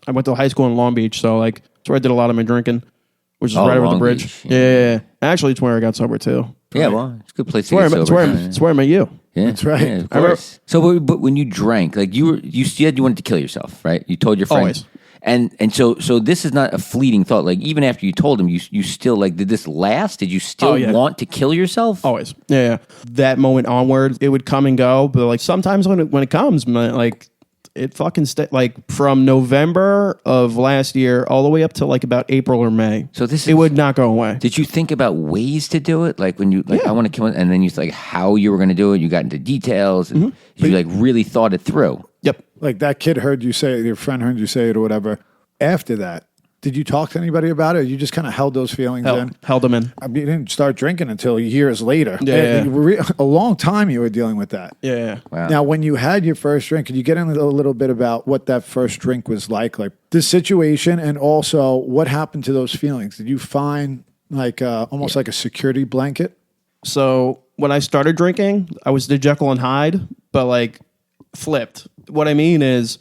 Speaker 4: went to high school in Long Beach, so like that's where I did a lot of my drinking, which is right over the
Speaker 1: Long
Speaker 4: bridge.
Speaker 1: Beach,
Speaker 4: yeah. Actually, it's where I got sober too.
Speaker 1: Yeah, well, it's a good place to
Speaker 4: It's
Speaker 1: get
Speaker 4: where,
Speaker 1: sober.
Speaker 4: it's where I met you.
Speaker 1: Yeah,
Speaker 2: That's right.
Speaker 1: Yeah, of course. So, but when you drank, like you said you wanted to kill yourself, right? You told your friends.
Speaker 4: Always.
Speaker 1: And so this is not a fleeting thought. Like even after you told him, you still like, did this last? Did you still want to kill yourself?
Speaker 4: Always. Yeah. That moment onward, it would come and go. But like sometimes when it comes, man, like it fucking like from November of last year all the way up to like about April or May.
Speaker 1: So
Speaker 4: it would not go away.
Speaker 1: Did you think about ways to do it? Like when you I want to kill it, and then you like how you were going to do it. You got into details, and you like really thought it through.
Speaker 4: Yep.
Speaker 2: Like that kid heard you say it, your friend heard you say it or whatever. After that, did you talk to anybody about it? Or you just kind of held those feelings in?
Speaker 4: Held them in.
Speaker 2: I mean, you didn't start drinking until years later.
Speaker 4: Yeah.
Speaker 2: A long time you were dealing with that.
Speaker 4: Yeah.
Speaker 1: Wow.
Speaker 2: Now, when you had your first drink, could you get into a little bit about what that first drink was like the situation, and also what happened to those feelings? Did you find like almost like a security blanket?
Speaker 4: So when I started drinking, I was the Jekyll and Hyde, but like flipped. What I mean is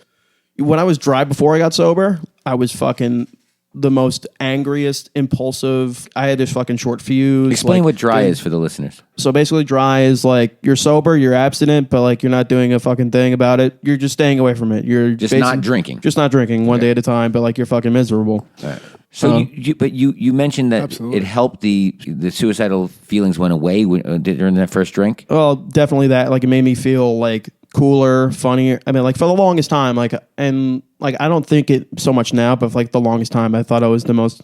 Speaker 4: when I was dry before I got sober, I was fucking the most angriest, impulsive. I had this fucking short fuse.
Speaker 1: Explain what dry is for the listeners.
Speaker 4: So basically dry is like you're sober, you're abstinent, but like you're not doing a fucking thing about it. You're just staying away from it. You're
Speaker 1: Just not drinking.
Speaker 4: Just not drinking one day at a time, but like you're fucking miserable.
Speaker 1: Right. So you mentioned that
Speaker 2: Absolutely.
Speaker 1: it helped the suicidal feelings went away during that first drink.
Speaker 4: Well, definitely that. Like it made me feel like cooler, funnier. I mean, like for the longest time, like I don't think it so much now, but for like the longest time, I thought I was the most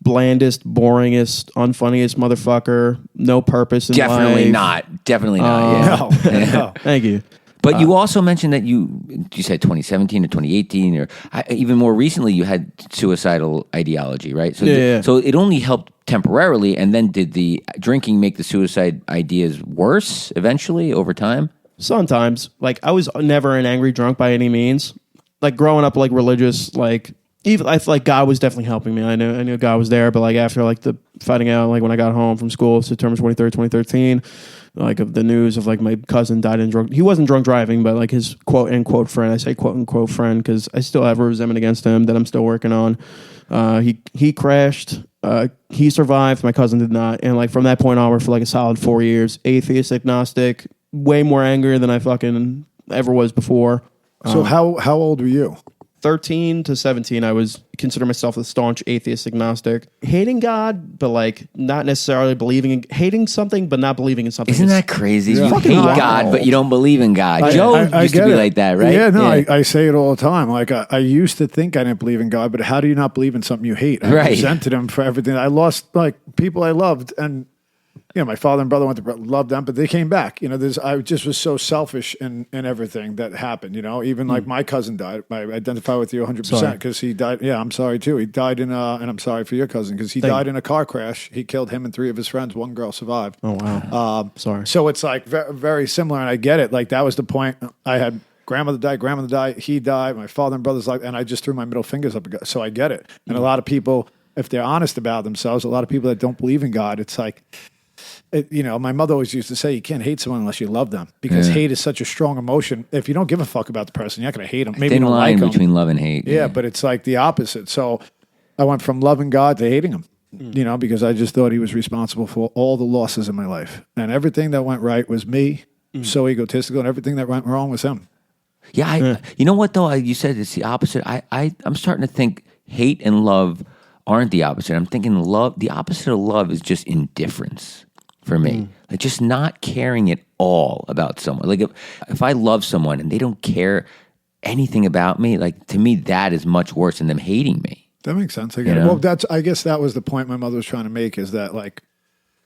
Speaker 4: blandest, boringest, unfunniest motherfucker. No purpose in
Speaker 1: Definitely
Speaker 4: life.
Speaker 1: not. Definitely not. Yeah.
Speaker 2: No.
Speaker 4: Thank you.
Speaker 1: But you also mentioned that you said 2017 or 2018 or even more recently you had suicidal ideology, right? So so it only helped temporarily, and then did the drinking make the suicide ideas worse eventually over time?
Speaker 4: Sometimes, like I was never an angry drunk by any means. Like growing up, like religious, like even I feel like God was definitely helping me. I knew God was there, but like after like the finding out, like when I got home from school, September 23rd, 2013, like of the news of like my cousin died in drunk. He wasn't drunk driving, but like his quote unquote friend. I say quote unquote friend because I still have a resentment against him that I'm still working on. He crashed. He survived. My cousin did not. And like from that point onward, for like a solid 4 years, atheist, agnostic, way more angry than I fucking ever was before.
Speaker 2: So how old were you?
Speaker 4: 13 to 17, I was consider myself a staunch atheist agnostic, hating God, but like not necessarily believing in hating something, but not believing in something.
Speaker 1: Isn't that crazy?
Speaker 2: Yeah.
Speaker 1: You
Speaker 2: Fucking
Speaker 1: hate
Speaker 2: wow.
Speaker 1: God, but you don't believe in God. Joe used to
Speaker 2: get
Speaker 1: be
Speaker 2: it.
Speaker 1: like that, right?
Speaker 2: Yeah, no, I say it all the time. Like, I used to think I didn't believe in God, but how do you not believe in something you hate? I
Speaker 1: Right.
Speaker 2: resented him for everything. I lost, like, people I loved, and my father and brother went to love them, but they came back. I just was so selfish in everything that happened. Even like my cousin died. I identify with you 100% because he died. Yeah, I'm sorry too. He died and I'm sorry for your cousin because he died in a car crash. He killed him and 3 of his friends. 1 girl survived.
Speaker 4: Oh wow. Sorry.
Speaker 2: So it's like very similar, and I get it. Like that was the point. I had grandmother died. He died. My father and brothers and I just threw my middle fingers up. So I get it. And a lot of people, if they're honest about themselves, a lot of people that don't believe in God, it's like. My mother always used to say, you can't hate someone unless you love them because hate is such a strong emotion. If you don't give a fuck about the person, you're not going to hate them. Maybe
Speaker 1: Thin
Speaker 2: you don't
Speaker 1: line
Speaker 2: like
Speaker 1: between
Speaker 2: them.
Speaker 1: love and hate.
Speaker 2: Yeah, but it's like the opposite. So I went from loving God to hating him, because I just thought he was responsible for all the losses in my life. And everything that went right was me, so egotistical, and everything that went wrong was him.
Speaker 1: Yeah, you know what though? You said it's the opposite. I'm starting to think hate and love aren't the opposite. I'm thinking the opposite of love is just indifference. For me, like just not caring at all about someone. Like if I love someone and they don't care anything about me, like to me that is much worse than them hating me.
Speaker 2: That makes sense. I get it. Well, I guess that was the point my mother was trying to make is that like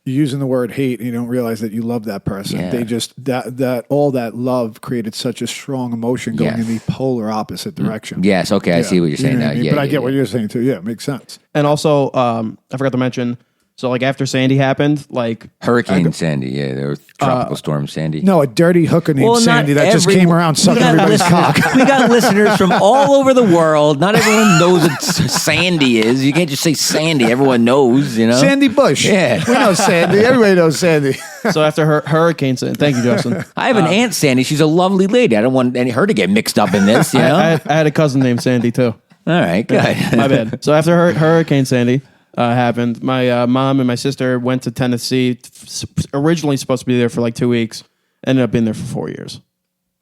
Speaker 2: you're using the word hate and you don't realize that you love that person.
Speaker 1: Yeah.
Speaker 2: They just that all that love created such a strong emotion going in the polar opposite direction.
Speaker 1: Yes, okay, I see what you're saying now.
Speaker 2: I mean?
Speaker 1: Yeah,
Speaker 2: but I get what you're saying too. Yeah, it makes sense.
Speaker 4: And also, I forgot to mention. So like after Sandy happened, like
Speaker 1: Hurricane Sandy, yeah, there was Tropical Storm Sandy.
Speaker 2: No, a dirty hooker named
Speaker 1: Well,
Speaker 2: Sandy that just came around sucking everybody's cock.
Speaker 1: We got listeners from all over the world. Not everyone knows what Sandy is. You can't just say Sandy. Everyone knows,
Speaker 2: Sandy Bush.
Speaker 1: Yeah.
Speaker 2: We know Sandy. Everybody knows Sandy.
Speaker 4: so after Hurricane Sandy, thank you, Justin.
Speaker 1: I have an aunt Sandy. She's a lovely lady. I don't want her to get mixed up in this, you know?
Speaker 4: I had a cousin named Sandy too.
Speaker 1: All right, good.
Speaker 4: My bad. So after Hurricane Sandy happened, my mom and my sister went to Tennessee. Originally supposed to be there for like 2 weeks. Ended up being there for 4 years.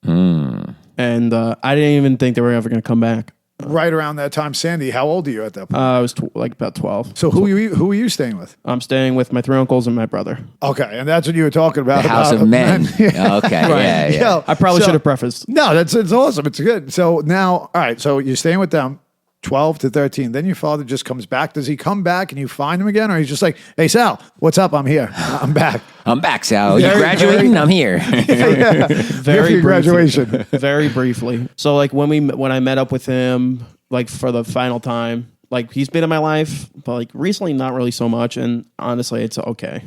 Speaker 4: And I didn't even think they were ever going to come back.
Speaker 2: Right around that time, Sandy, how old are you at that point?
Speaker 4: I was like about 12.
Speaker 2: So who were you staying with?
Speaker 4: I'm staying with my 3 uncles and my brother.
Speaker 2: Okay, and that's what you were talking about.
Speaker 1: The House
Speaker 2: about
Speaker 1: of Men.
Speaker 2: Yeah.
Speaker 1: Okay, yeah.
Speaker 2: Yo,
Speaker 4: I probably
Speaker 2: so-
Speaker 4: should have prefaced.
Speaker 2: No, it's awesome. It's good. So now, all right, so you're staying with them, 12 to 13. Then your father just comes back. Does he come back and you find him again? Or he's just like, hey, Sal, what's up? I'm here. I'm back.
Speaker 1: I'm back, Sal. You
Speaker 2: Very-
Speaker 1: graduating? I'm here.
Speaker 2: Yeah.
Speaker 4: Very
Speaker 2: Here for your
Speaker 4: briefly.
Speaker 2: graduation.
Speaker 4: Very briefly. So like when I met up with him, like for the final time, like he's been in my life, but like recently not really so much. And honestly, it's okay.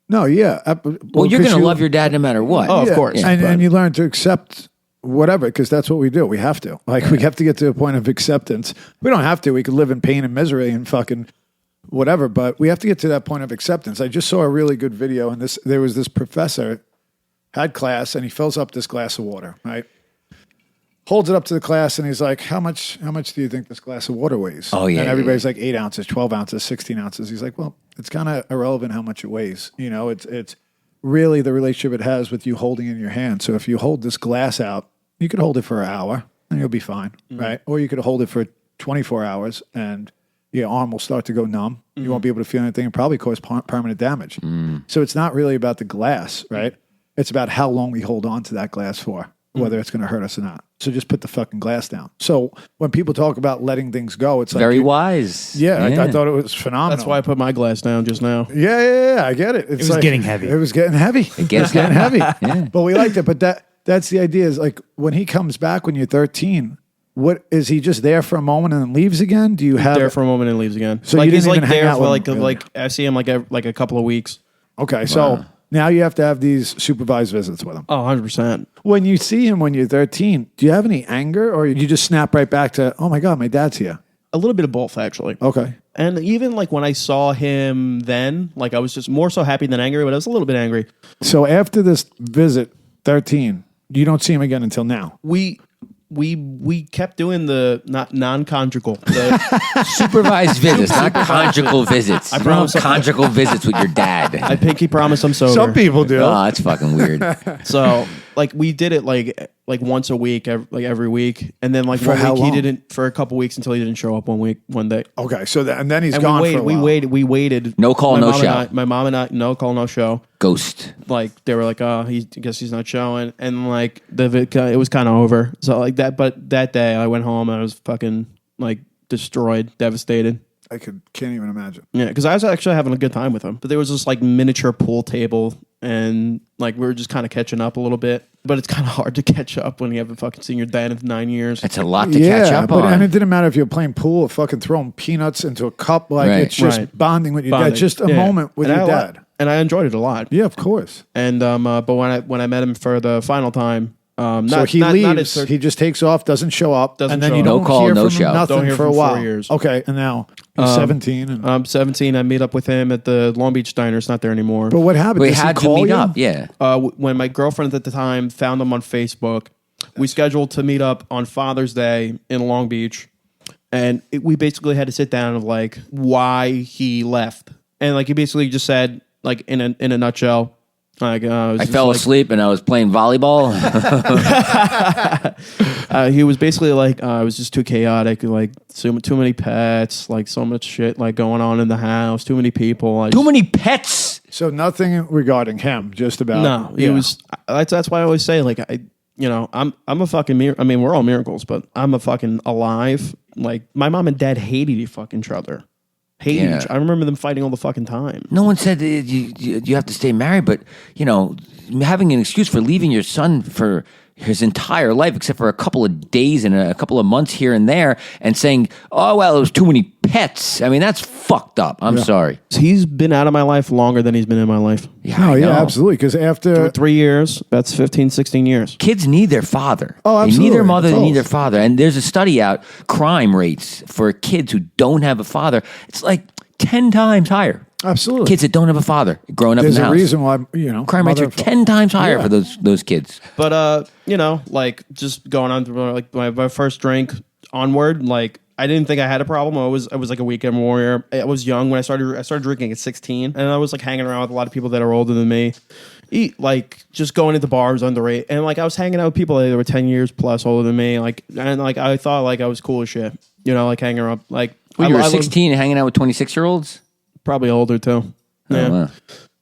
Speaker 2: No, yeah.
Speaker 1: Well, you're going to love your dad no matter what.
Speaker 4: Oh, of course.
Speaker 2: And you learn to accept whatever, because that's what we do. We have to. Like, we have to get to a point of acceptance. We don't have to. We could live in pain and misery and fucking whatever, but we have to get to that point of acceptance. I just saw a really good video, and there was this professor, had class, and he fills up this glass of water, right? Holds it up to the class, and he's like, how much do you think this glass of water weighs?
Speaker 1: Oh, yeah.
Speaker 2: And everybody's like 8 ounces, 12 ounces, 16 ounces. He's like, well, it's kind of irrelevant how much it weighs. You know, it's really the relationship it has with you holding it in your hand. So if you hold this glass out, you could hold it for an hour and you'll be fine, right? Or you could hold it for 24 hours and your arm will start to go numb. You won't be able to feel anything and probably cause permanent damage. So it's not really about the glass, right? It's about how long we hold on to that glass for, whether it's going to hurt us or not. So just put the fucking glass down. So when people talk about letting things go, it's like
Speaker 1: Very wise.
Speaker 2: Yeah, I thought it was phenomenal.
Speaker 4: That's why I put my glass down just now.
Speaker 2: Yeah, I get it. It's
Speaker 3: was
Speaker 2: like,
Speaker 3: getting heavy.
Speaker 2: It was getting heavy. It
Speaker 1: gets
Speaker 2: getting heavy.
Speaker 1: Yeah.
Speaker 2: But we liked it. But that's the idea is like when he comes back when you're 13, what is he just there for a moment and then leaves again? Do you have
Speaker 4: There for a moment and leaves again.
Speaker 2: So
Speaker 4: like
Speaker 2: you
Speaker 4: he's
Speaker 2: didn't
Speaker 4: like
Speaker 2: even hang
Speaker 4: there
Speaker 2: out
Speaker 4: for
Speaker 2: with
Speaker 4: like
Speaker 2: him, really?
Speaker 4: I see him like a couple of weeks.
Speaker 2: Okay, so now you have to have these supervised visits with him.
Speaker 4: Oh, 100%.
Speaker 2: When you see him when you're 13, do you have any anger or you just snap right back to, oh my God, my dad's here?
Speaker 4: A little bit of both, actually.
Speaker 2: Okay.
Speaker 4: And even like when I saw him then, like I was just more so happy than angry, but I was a little bit angry.
Speaker 2: So after this visit, 13, you don't see him again until now.
Speaker 4: We kept doing the not non-conjugal. The,
Speaker 1: Supervised visits, not conjugal visits. I
Speaker 4: promise-
Speaker 1: conjugal visits with your dad.
Speaker 4: I pinky promise I'm sober.
Speaker 2: Some people do.
Speaker 1: Oh, that's fucking weird.
Speaker 4: So like we did it like once a week, every week, and then like
Speaker 2: For
Speaker 4: one
Speaker 2: how
Speaker 4: week
Speaker 2: long?
Speaker 4: he didn't for a couple weeks until he didn't show up one day.
Speaker 2: Okay, so and then he's
Speaker 4: And
Speaker 2: gone
Speaker 4: we
Speaker 2: for a while.
Speaker 4: we waited.
Speaker 1: No call,
Speaker 4: My
Speaker 1: no
Speaker 4: mom and
Speaker 1: show.
Speaker 4: my mom and I, no call, no show.
Speaker 1: Ghost.
Speaker 4: Like they were like, oh, I guess he's not showing, and like it was kind of over. So like that, but that day I went home and I was fucking like destroyed, devastated.
Speaker 2: I can't even imagine.
Speaker 4: Yeah, because I was actually having a good time with him. But there was this like miniature pool table, and like we were just kind of catching up a little bit. But it's kind of hard to catch up when you haven't fucking seen your dad in 9 years.
Speaker 1: It's a lot to catch up on.
Speaker 2: And it didn't matter if you're playing pool or fucking throwing peanuts into a cup. Like
Speaker 1: Right.
Speaker 2: it's just bonding with your dad. Just a moment with
Speaker 4: And
Speaker 2: your
Speaker 4: I li-
Speaker 2: dad.
Speaker 4: and I enjoyed it a lot.
Speaker 2: Yeah, of course.
Speaker 4: And but when I met him for the final time,
Speaker 2: So
Speaker 4: not,
Speaker 2: he
Speaker 4: not,
Speaker 2: leaves.
Speaker 4: not his third-
Speaker 2: He just takes off, doesn't show up,
Speaker 4: Doesn't
Speaker 2: and then
Speaker 4: show
Speaker 2: you
Speaker 4: up.
Speaker 2: don't
Speaker 1: No call,
Speaker 2: hear
Speaker 1: no
Speaker 2: from
Speaker 1: show.
Speaker 2: him, nothing
Speaker 4: Don't hear
Speaker 2: for a
Speaker 4: from 4
Speaker 2: while.
Speaker 4: years.
Speaker 2: Okay, and now he's 17. And,
Speaker 4: I'm 17. I meet up with him at the Long Beach Diner. It's not there anymore.
Speaker 2: but what happened?
Speaker 1: We
Speaker 2: Does he
Speaker 1: had to
Speaker 2: call
Speaker 1: meet
Speaker 2: you?
Speaker 1: up. Yeah.
Speaker 4: When my girlfriend at the time found him on Facebook, we scheduled to meet up on Father's Day in Long Beach, and we basically had to sit down of like why he left, and like he basically just said like in a nutshell, like
Speaker 1: I fell asleep and I was playing volleyball.
Speaker 4: He was basically like it was just too chaotic, like too many pets, like so much shit like going on in the house, too many people, like,
Speaker 1: Too many pets.
Speaker 2: So nothing regarding him, just about
Speaker 4: No, it was. That's why I always say like I'm a fucking miracle. I mean, we're all miracles, but I'm a fucking alive. Like my mom and dad hated each other.
Speaker 1: Yeah.
Speaker 4: I remember them fighting all the fucking time.
Speaker 1: No one said that you have to stay married, but having an excuse for leaving your son for his entire life, except for a couple of days and a couple of months here and there, and saying, "Oh well, it was too many pets." I mean, that's fucked up. I'm sorry.
Speaker 4: He's been out of my life longer than he's been in my life.
Speaker 1: Yeah,
Speaker 2: No,
Speaker 1: I
Speaker 2: yeah,
Speaker 1: know.
Speaker 2: absolutely. Because after
Speaker 4: 3 years, that's 15, 16 years.
Speaker 1: Kids need their father.
Speaker 2: Oh,
Speaker 1: They need
Speaker 2: absolutely.
Speaker 1: their mother. They
Speaker 2: Both.
Speaker 1: need their father. And there's a study out: crime rates for kids who don't have a father. It's like 10 times higher.
Speaker 2: absolutely,
Speaker 1: Kids that don't have a father growing up
Speaker 2: there's
Speaker 1: in the
Speaker 2: a
Speaker 1: house.
Speaker 2: reason why
Speaker 1: Crime rates are
Speaker 2: mother-
Speaker 1: 10 times higher
Speaker 2: Yeah.
Speaker 1: for those kids.
Speaker 4: But like just going on through like my first drink onward, like I didn't think I had a problem. I was like a weekend warrior. I was young when I started drinking at 16, and I was like hanging around with a lot of people that are older than me. Like just going into bars underage, and like I was hanging out with people that were 10 years plus older than me. Like and like I thought like I was cool as shit. Like hanging around like
Speaker 1: Well, you were
Speaker 4: I lived
Speaker 1: 16 and hanging out with 26-year-olds?
Speaker 4: probably older too. Yeah.
Speaker 1: Oh, wow.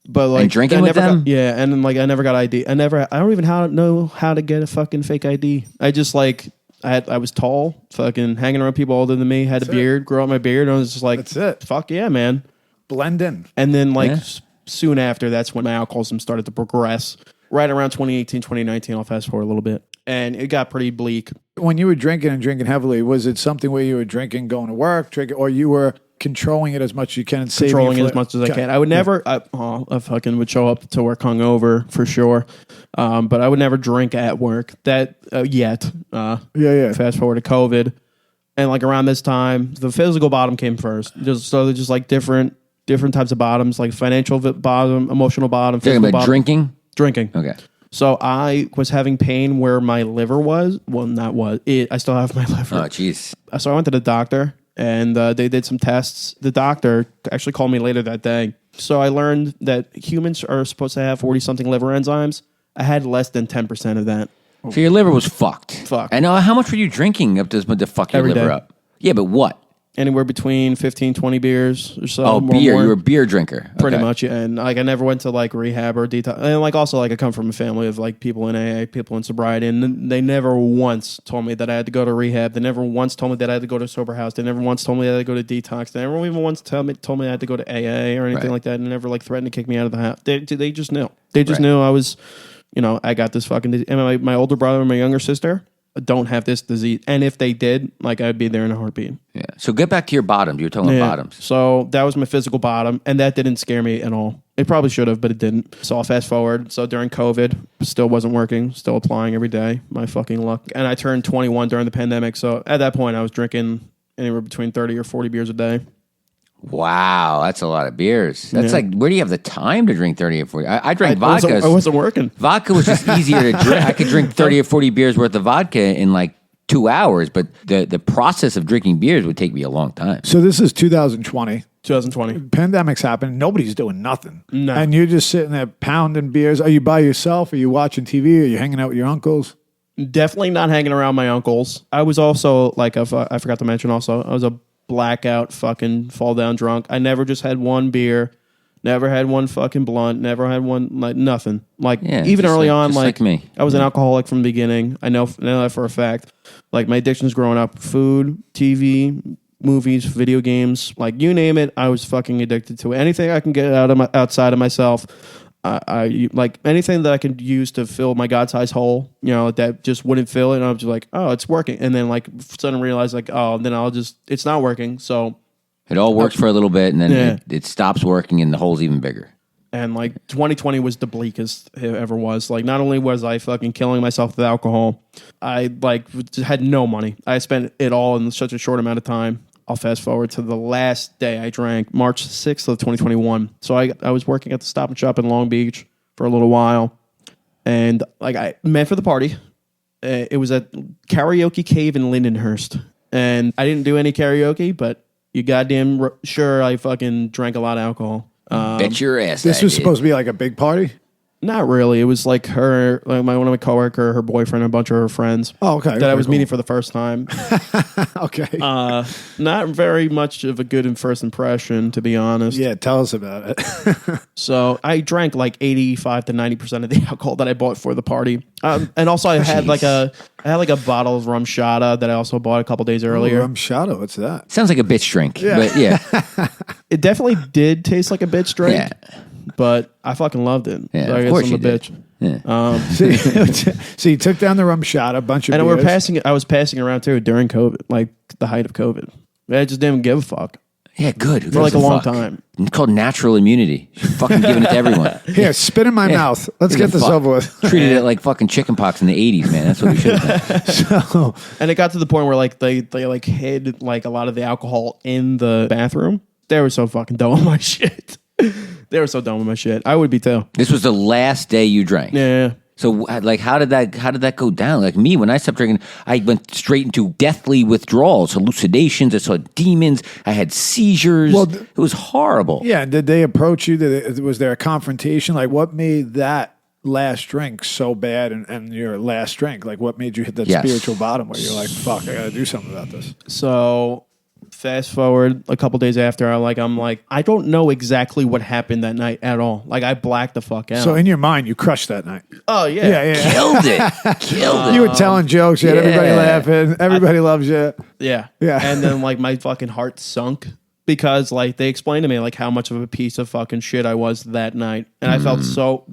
Speaker 4: But like
Speaker 1: drinking
Speaker 4: I
Speaker 1: with
Speaker 4: never
Speaker 1: them?
Speaker 4: got, yeah, and then, like I never got ID. I don't even know how to get a fucking fake ID. I just like I was tall, fucking hanging around people older than me, had a beard, grew out my beard, and I was just like,
Speaker 2: That's it.
Speaker 4: Fuck yeah, man.
Speaker 2: blend in.
Speaker 4: And then like
Speaker 1: Yeah.
Speaker 4: soon after, that's when my alcoholism started to progress. Right around 2018, 2019, I'll fast forward a little bit. And it got pretty bleak.
Speaker 2: When you were drinking and drinking heavily, was it something where you were drinking, going to work, drinking, or you were controlling it as much as you can and saving
Speaker 4: Controlling
Speaker 2: it
Speaker 4: it
Speaker 2: for-
Speaker 4: as much as I
Speaker 2: Okay.
Speaker 4: can. I would never, I fucking would show up to work hungover for sure. But I would never drink at work that yet.
Speaker 2: Yeah.
Speaker 4: Fast forward to COVID. And like around this time, the physical bottom came first. So they're just like different types of bottoms, like financial bottom, emotional bottom,
Speaker 1: Talking
Speaker 4: physical
Speaker 1: about
Speaker 4: bottom.
Speaker 1: drinking?
Speaker 4: Drinking.
Speaker 1: Okay.
Speaker 4: So I was having pain where my liver was. Well, not was. I still have my liver.
Speaker 1: Oh, jeez.
Speaker 4: So I went to the doctor, and they did some tests. The doctor actually called me later that day. So I learned that humans are supposed to have 40-something liver enzymes. I had less than 10% of that.
Speaker 1: So your liver was fucked.
Speaker 4: Fucked.
Speaker 1: And how much were you drinking up to fuck your
Speaker 4: Every
Speaker 1: liver
Speaker 4: day.
Speaker 1: up? Yeah, but what?
Speaker 4: Anywhere between 15, 20 beers or so.
Speaker 1: Oh,
Speaker 4: more-
Speaker 1: beer.
Speaker 4: more.
Speaker 1: You were a beer drinker.
Speaker 4: Pretty
Speaker 1: Okay.
Speaker 4: much, yeah. And like I never went to like rehab or detox. And like also like I come from a family of like people in AA, people in sobriety, and they never once told me that I had to go to rehab. They never once told me that I had to go to sober house. They never once told me that I had to go to detox. They never even once told me I had to go to AA or anything
Speaker 1: Right.
Speaker 4: like that. And never like threatened to kick me out of the house. They just knew. They just knew I was, I got this fucking disease. And my older brother and my younger sister don't have this disease. And if they did, like I'd be there in a heartbeat.
Speaker 1: Yeah. So get back to your bottoms. You were talking about bottoms.
Speaker 4: So that was my physical bottom, and that didn't scare me at all. It probably should have, but it didn't. So I'll fast forward. So during COVID, still wasn't working, still applying every day. My fucking luck. And I turned 21 during the pandemic. So at that point, I was drinking anywhere between 30 or 40 beers a day.
Speaker 1: Wow, that's a lot of beers. That's
Speaker 4: Yeah.
Speaker 1: like, where do you have the time to drink 30 or 40? I drank
Speaker 4: I
Speaker 1: vodka.
Speaker 4: wasn't working.
Speaker 1: Vodka was just easier to drink. I could drink 30 or 40 beers worth of vodka in like 2 hours, but the process of drinking beers would take me a long time.
Speaker 2: So this is 2020.
Speaker 4: 2020.
Speaker 2: Pandemic's happened. Nobody's doing nothing.
Speaker 4: No.
Speaker 2: And you're just sitting there pounding beers. Are you by yourself? Are you watching TV? Are you hanging out with your uncles?
Speaker 4: Definitely not hanging around my uncles. I was also like, I forgot to mention also, I was a blackout fucking fall down drunk. I never just had one beer. Never had one fucking blunt. Never had one, like, nothing. Like, even early on, like
Speaker 1: me.
Speaker 4: I was an alcoholic from the beginning. I know that for a fact. Like, my addictions growing up, food, TV, movies, video games, like, you name it, I was fucking addicted to it. Anything I can get outside of myself, I like anything that I could use to fill my God-sized hole, that just wouldn't fill it. And I was just like, oh, it's working. And then, like, suddenly realize, like, oh, then it's not working. So
Speaker 1: it all works for a little bit, and then it stops working, and the hole's even bigger.
Speaker 4: And, like, 2020 was the bleakest it ever was. Like, not only was I fucking killing myself with alcohol, I, like, had no money. I spent it all in such a short amount of time. I'll fast forward to the last day I drank, March 6th of 2021. So I was working at the Stop and Shop in Long Beach for a little while. And, like, I meant for the party. It was at Karaoke Cave in Lindenhurst. And I didn't do any karaoke, but you goddamn sure I fucking drank a lot of alcohol.
Speaker 1: Bet your ass.
Speaker 2: This was supposed to be like a big party?
Speaker 4: Not really. It was like her, like one of my coworker, her boyfriend, a bunch of her friends.
Speaker 2: Oh, okay.
Speaker 4: That I was meeting for the first time.
Speaker 2: Okay.
Speaker 4: Not very much of a good first impression, to be honest.
Speaker 2: Yeah, tell us about it.
Speaker 4: So I drank like 85 to 90% of the alcohol that I bought for the party. And also I had like a bottle of rum shada that I also bought a couple days earlier.
Speaker 2: Rum shada, what's that?
Speaker 1: Sounds like a bitch drink, but yeah.
Speaker 4: It definitely did taste like a bitch drink.
Speaker 1: Yeah.
Speaker 4: But I fucking loved it.
Speaker 1: Yeah,
Speaker 4: So I
Speaker 1: of
Speaker 4: guess
Speaker 1: course
Speaker 4: I'm
Speaker 1: you
Speaker 4: a
Speaker 1: did.
Speaker 4: bitch.
Speaker 2: Yeah. So you took down the rum shot, a bunch of
Speaker 4: And
Speaker 2: beers.
Speaker 4: I was passing around too during COVID, like the height of COVID. I just didn't give a fuck
Speaker 1: Yeah, good. Who
Speaker 4: for like
Speaker 1: gives
Speaker 4: a long
Speaker 1: fuck?
Speaker 4: time.
Speaker 1: It's called natural immunity. You're fucking giving it to everyone.
Speaker 2: Here, spit in my mouth. Let's
Speaker 1: Give
Speaker 2: get
Speaker 1: a
Speaker 2: this
Speaker 1: fuck.
Speaker 2: over with.
Speaker 1: Treated it like fucking chickenpox in the 80s, man. That's what we should have done.
Speaker 2: So,
Speaker 4: And it got to the point where like they like hid like a lot of the alcohol in the bathroom. They were so fucking dumb with my shit. They were so dumb with my shit. I would be too.
Speaker 1: This was the last day you drank.
Speaker 4: Yeah.
Speaker 1: So, like, how did that go down? Like me, when I stopped drinking, I went straight into deathly withdrawals, hallucinations. I saw demons. I had seizures.
Speaker 2: Well,
Speaker 1: it was horrible.
Speaker 2: yeah, did they approach you? Was there a confrontation? Like, what made that last drink so bad and your last drink? Like, what made you hit that
Speaker 1: Yes.
Speaker 2: spiritual bottom where you're like, fuck, I got to do something about this?
Speaker 4: So fast forward a couple days after, I'm like, I don't know exactly what happened that night at all. Like I blacked the fuck out.
Speaker 2: So in your mind, you crushed that night.
Speaker 4: Oh yeah.
Speaker 2: Yeah.
Speaker 1: Killed it. Killed it.
Speaker 2: You were telling jokes. You had everybody
Speaker 1: yeah.
Speaker 2: laughing. Everybody loves you.
Speaker 4: Yeah.
Speaker 2: Yeah.
Speaker 4: And then like my fucking heart sunk because like they explained to me like how much of a piece of fucking shit I was that night. And I felt so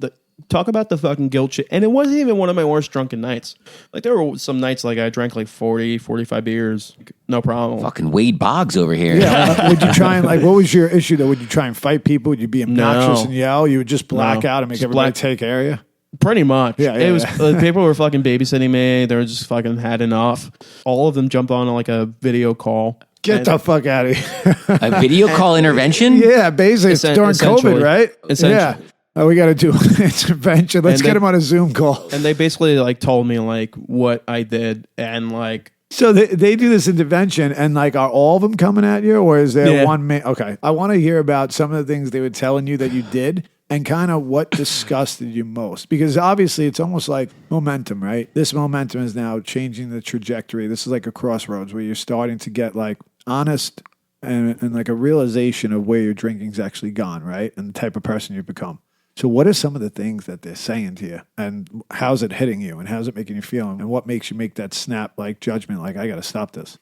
Speaker 4: talk about the fucking guilt shit. And it wasn't even one of my worst drunken nights. Like there were some nights like I drank like 40, 45 beers. No problem.
Speaker 1: Fucking Wade Boggs over here.
Speaker 2: Yeah. Would you try and what was your issue though? Would you try and fight people? Would you be obnoxious
Speaker 4: No.
Speaker 2: and yell? You would just black out and make
Speaker 4: Just
Speaker 2: everybody
Speaker 4: black-
Speaker 2: take care of you?
Speaker 4: Pretty much.
Speaker 2: Yeah,
Speaker 4: It was
Speaker 2: yeah.
Speaker 4: people were fucking babysitting me. They were just fucking had enough. All of them jumped on like a video call.
Speaker 2: Get the fuck out of here.
Speaker 1: A video call intervention?
Speaker 2: Yeah, basically. It's during
Speaker 4: Essentially.
Speaker 2: COVID, right?
Speaker 4: Essentially.
Speaker 2: Yeah. Oh, we got to do an intervention. Let's
Speaker 4: And
Speaker 2: get
Speaker 4: they-
Speaker 2: him on a Zoom call.
Speaker 4: And they basically like told me like what I did and like
Speaker 2: So they do this intervention, and like, are all of them coming at you, or is there
Speaker 4: Yeah.
Speaker 2: one man? Okay, I want to hear about some of the things they were telling you that you did, and kind of what disgusted you most. Because obviously, it's almost like momentum, right? This momentum is now changing the trajectory. This is like a crossroads where you're starting to get like honest and like a realization of where your drinking's actually gone, right? And the type of person you've become. So what are some of the things that they're saying to you, and how's it hitting you, and how's it making you feel, and what makes you make that snap like judgment, like I got to stop this?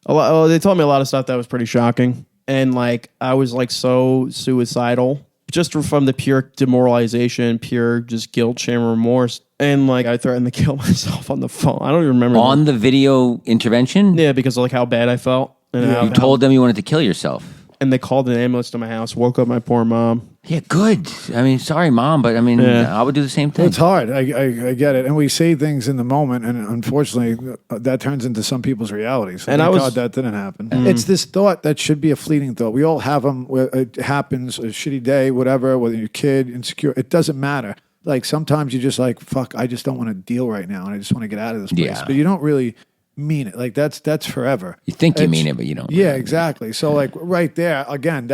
Speaker 4: they told me a lot of stuff that was pretty shocking. And like I was like so suicidal just from the pure demoralization, pure just guilt, shame, remorse. And like I threatened to kill myself on the phone. I don't even remember.
Speaker 1: On the video intervention?
Speaker 4: Yeah, because of like how bad I felt. And
Speaker 1: You told them you wanted to kill yourself.
Speaker 4: and they called an ambulance to my house, woke up my poor mom.
Speaker 1: Yeah, good. I mean, sorry, Mom, but I mean,
Speaker 4: Yeah.
Speaker 1: I would do the same thing.
Speaker 2: It's hard. I get it. And we say things in the moment, and unfortunately, that turns into some people's realities.
Speaker 4: And
Speaker 2: Thank
Speaker 4: I was-
Speaker 2: God that didn't happen. It's this thought that should be a fleeting thought. We all have them. Where it happens, a shitty day, whatever, whether you're a kid, insecure, it doesn't matter. Like sometimes you're just like, fuck, I just don't want to deal right now, and I just want to get out of this place.
Speaker 1: Yeah.
Speaker 2: But you don't really mean it. Like that's forever.
Speaker 1: You think you mean it, but you don't.
Speaker 2: Yeah, exactly. So like right there, again,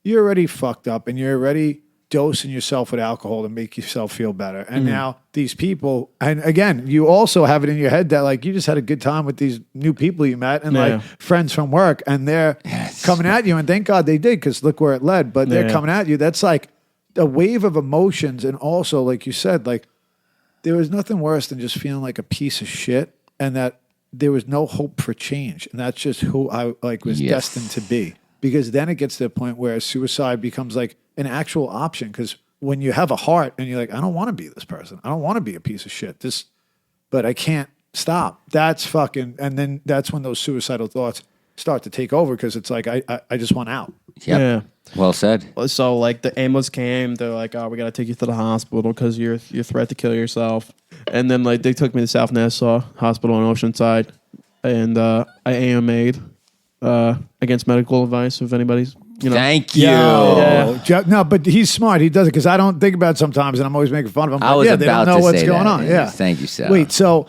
Speaker 2: you're already fucked up and you're already dosing yourself with alcohol to make yourself feel better. And now these people, and again, you also have it in your head that like you just had a good time with these new people you met and like friends from work, and they're coming at you, and thank God they did, because look where it led. But they're coming at you. That's like a wave of emotions. And also, like you said, like there was nothing worse than just feeling like a piece of shit, and that there was no hope for change. And that's just who I like was destined to be. Because then it gets to the point where suicide becomes like an actual option. Because when you have a heart and you're like, I don't want to be this person. I don't want to be a piece of shit. But I can't stop. That's fucking, and then that's when those suicidal thoughts start to take over, because it's like, I just want out.
Speaker 1: Yep.
Speaker 4: Yeah.
Speaker 1: Well said.
Speaker 4: So like the ambulance came, they're like, oh, we got to take you to the hospital because you're threat to kill yourself. And then like they took me to South Nassau Hospital in Oceanside, and I AMA'd against medical advice, if anybody's,
Speaker 1: Thank you.
Speaker 2: No, but he's smart. He does it, because I don't think about it sometimes, and I'm always making fun of him.
Speaker 1: I was
Speaker 2: they don't
Speaker 1: about
Speaker 2: know
Speaker 1: to
Speaker 2: what's
Speaker 1: say
Speaker 2: going
Speaker 1: that.
Speaker 2: on. Yeah.
Speaker 1: Thank you, Sal.
Speaker 2: Wait, so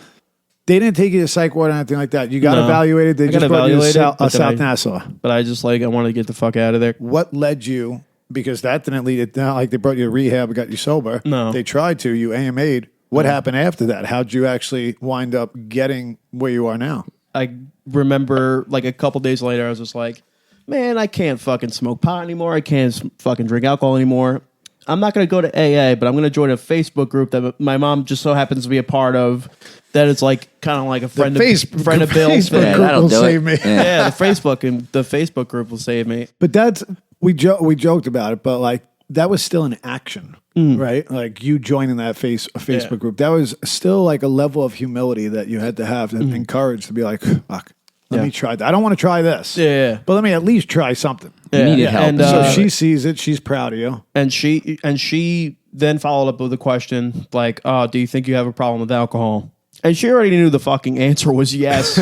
Speaker 2: they didn't take you to psych ward or anything like that. You got evaluated. They
Speaker 4: I got
Speaker 2: just brought you to
Speaker 4: evaluated,
Speaker 2: South Nassau.
Speaker 4: But I just like, I wanted to get the fuck out of there.
Speaker 2: What led you? Because that didn't lead it. Not like they brought you to rehab and got you sober.
Speaker 4: No.
Speaker 2: They tried to. You AMA'd. What happened after that? How'd you actually wind up getting where you are now?
Speaker 4: I remember like a couple days later, I was just like, man, I can't fucking smoke pot anymore. I can't fucking drink alcohol anymore. I'm not going to go to AA, but I'm going to join a Facebook group that my mom just so happens to be a part of. That is like kind of like a friend of Bill's.
Speaker 2: Facebook
Speaker 1: Yeah,
Speaker 2: group
Speaker 1: that'll
Speaker 2: will
Speaker 1: do
Speaker 2: save
Speaker 1: it.
Speaker 2: me.
Speaker 1: Yeah.
Speaker 4: The Facebook group will save me.
Speaker 2: But that's we joked about it, but like that was still an action, right? Like you joining that Facebook group, that was still like a level of humility that you had to have and courage to be like, fuck, let me try that. I don't want to try this,
Speaker 4: Yeah.
Speaker 2: but let me at least try something.
Speaker 1: You needed help.
Speaker 4: And,
Speaker 2: So she sees it. She's proud of you.
Speaker 4: And she then followed up with a question like, "Oh, do you think you have a problem with alcohol?" And she already knew the fucking answer was yes.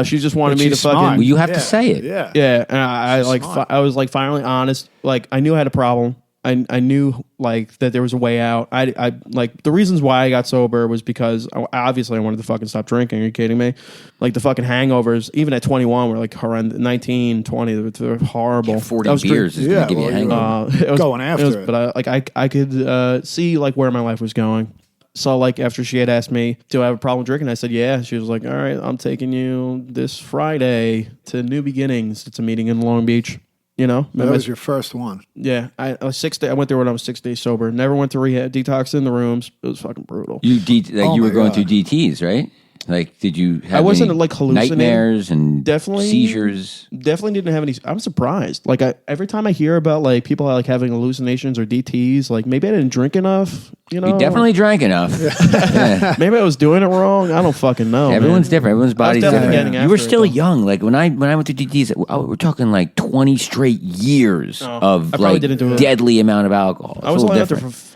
Speaker 4: She just wanted me to
Speaker 2: she's
Speaker 4: fucking.
Speaker 2: smart.
Speaker 1: Well, you have to say it.
Speaker 2: Yeah.
Speaker 4: Yeah, and I like
Speaker 2: smart.
Speaker 4: I was like finally honest. Like I knew I had a problem. I knew like that there was a way out. I like the reasons why I got sober was because obviously I wanted to fucking stop drinking. Are you kidding me? Like the fucking hangovers, even at 21, were like horrendous. 19, 20, they were horrible.
Speaker 1: 40 beers is going to give you a hangover.
Speaker 4: It was,
Speaker 2: Going after it.
Speaker 4: But I could see like where my life was going. So like after she had asked me, do I have a problem drinking? I said, yeah. She was like, all right, I'm taking you this Friday to New Beginnings. It's a meeting in Long Beach.
Speaker 2: That was your first one.
Speaker 4: Yeah, I was 6 days. I went there when I was 6 days sober. Never went to rehab. Detoxed in the rooms. It was fucking brutal.
Speaker 1: You were
Speaker 2: my
Speaker 1: going
Speaker 2: God.
Speaker 1: through DTs, right? Like, did you have
Speaker 4: I wasn't,
Speaker 1: any
Speaker 4: like, hallucinating.
Speaker 1: nightmares and
Speaker 4: Definitely
Speaker 1: seizures?
Speaker 4: Definitely didn't have any. I'm surprised. Like every time I hear about like people like having hallucinations or DTs, like maybe I didn't drink enough. You
Speaker 1: You definitely drank enough. Yeah.
Speaker 4: Maybe I was doing it wrong. I don't fucking know.
Speaker 1: Everyone's
Speaker 4: man.
Speaker 1: different. Everyone's body's
Speaker 4: definitely
Speaker 1: different.
Speaker 4: getting
Speaker 1: You were
Speaker 4: after it,
Speaker 1: still
Speaker 4: though.
Speaker 1: young. Like when I went to DTs, we're talking like 20 straight years of
Speaker 4: I probably
Speaker 1: like
Speaker 4: didn't do it.
Speaker 1: deadly amount of alcohol.
Speaker 4: I was
Speaker 1: It's a
Speaker 4: only
Speaker 1: little
Speaker 4: out there
Speaker 1: different.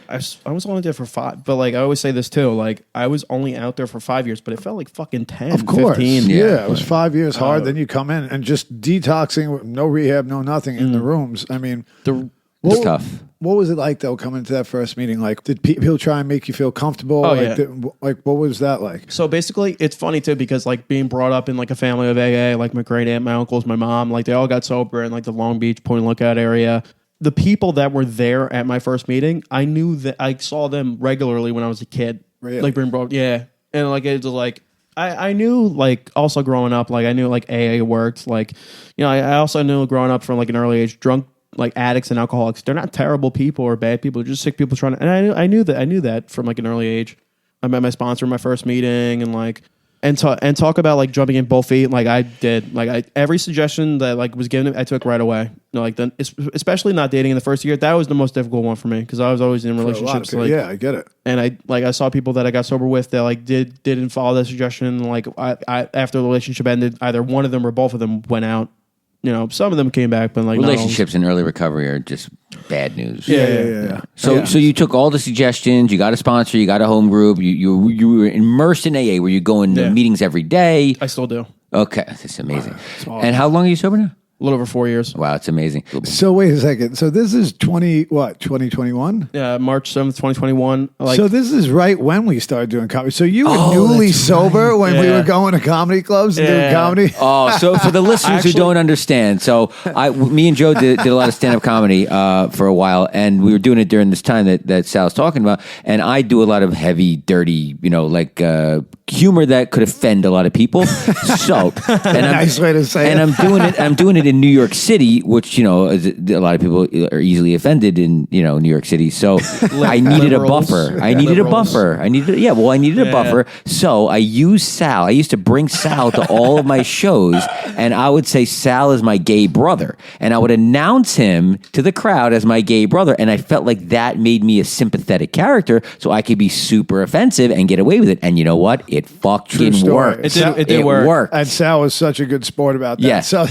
Speaker 4: I was only there for 5, but like I always say this too. Like I was only out there for 5 years, but it felt like fucking 10,
Speaker 2: Of course.
Speaker 4: 15.
Speaker 2: Yeah, it was 5 years hard. Then you come in and just detoxing, no rehab, no nothing in the rooms. I mean,
Speaker 1: It's tough.
Speaker 2: What was it like though coming to that first meeting? Like, did people try and make you feel comfortable?
Speaker 4: Oh,
Speaker 2: like,
Speaker 4: yeah.
Speaker 2: like what was that like?
Speaker 4: So basically, it's funny too because like being brought up in like a family of AA, like my great aunt, my uncles, my mom, like they all got sober in like the Long Beach, Point Lookout area. The people that were there at my first meeting, I knew that I saw them regularly when I was a kid.
Speaker 2: Really?
Speaker 4: Like being brought, yeah, and like it was like I knew like also growing up, like I knew like AA worked. Like I also knew growing up from like an early age, drunk like addicts and alcoholics, they're not terrible people or bad people, they're just sick people trying to. And I knew that from like an early age. I met my sponsor in my first meeting, and like and talk about like jumping in both feet. Like I did, like every suggestion that like was given, I took right away. Like then, especially not dating in the first year, that was the most difficult one for me because I was always in relationships. Like,
Speaker 2: yeah, I get it.
Speaker 4: and I saw people that I got sober with that like didn't follow that suggestion. Like I after the relationship ended, either one of them or both of them went out. Some of them came back, but like
Speaker 1: Relationships in early recovery are just bad news.
Speaker 2: Yeah.
Speaker 1: So you took all the suggestions. You got a sponsor. You got a home group. You were immersed in AA. Were you going to meetings every day?
Speaker 4: I still do.
Speaker 1: Okay, that's amazing. And how long are you sober now?
Speaker 4: A little over 4 years.
Speaker 1: Wow, it's amazing.
Speaker 2: So wait a second. So this is 2021?
Speaker 4: Yeah, March 7th, 2021.
Speaker 2: So this is right when we started doing comedy. So you were newly sober when we were going to comedy clubs and doing comedy?
Speaker 1: Oh, so for the listeners who don't understand, so me and Joe did a lot of stand-up comedy for a while, and we were doing it during this time that Sal's talking about, and I do a lot of heavy, dirty, humor that could offend a lot of people. So,
Speaker 2: Nice way to say it.
Speaker 1: And I'm doing it in New York City, which, a lot of people are easily offended in, New York City. So I needed a buffer. I needed a buffer. I needed a buffer. So I used Sal. I used to bring Sal to all of my shows, and I would say Sal is my gay brother. And I would announce him to the crowd as my gay brother. And I felt like that made me a sympathetic character, so I could be super offensive and get away with it. And you know what? It fucking worked.
Speaker 4: It did work.
Speaker 2: And Sal was such a good sport about that.
Speaker 1: Yeah.
Speaker 2: So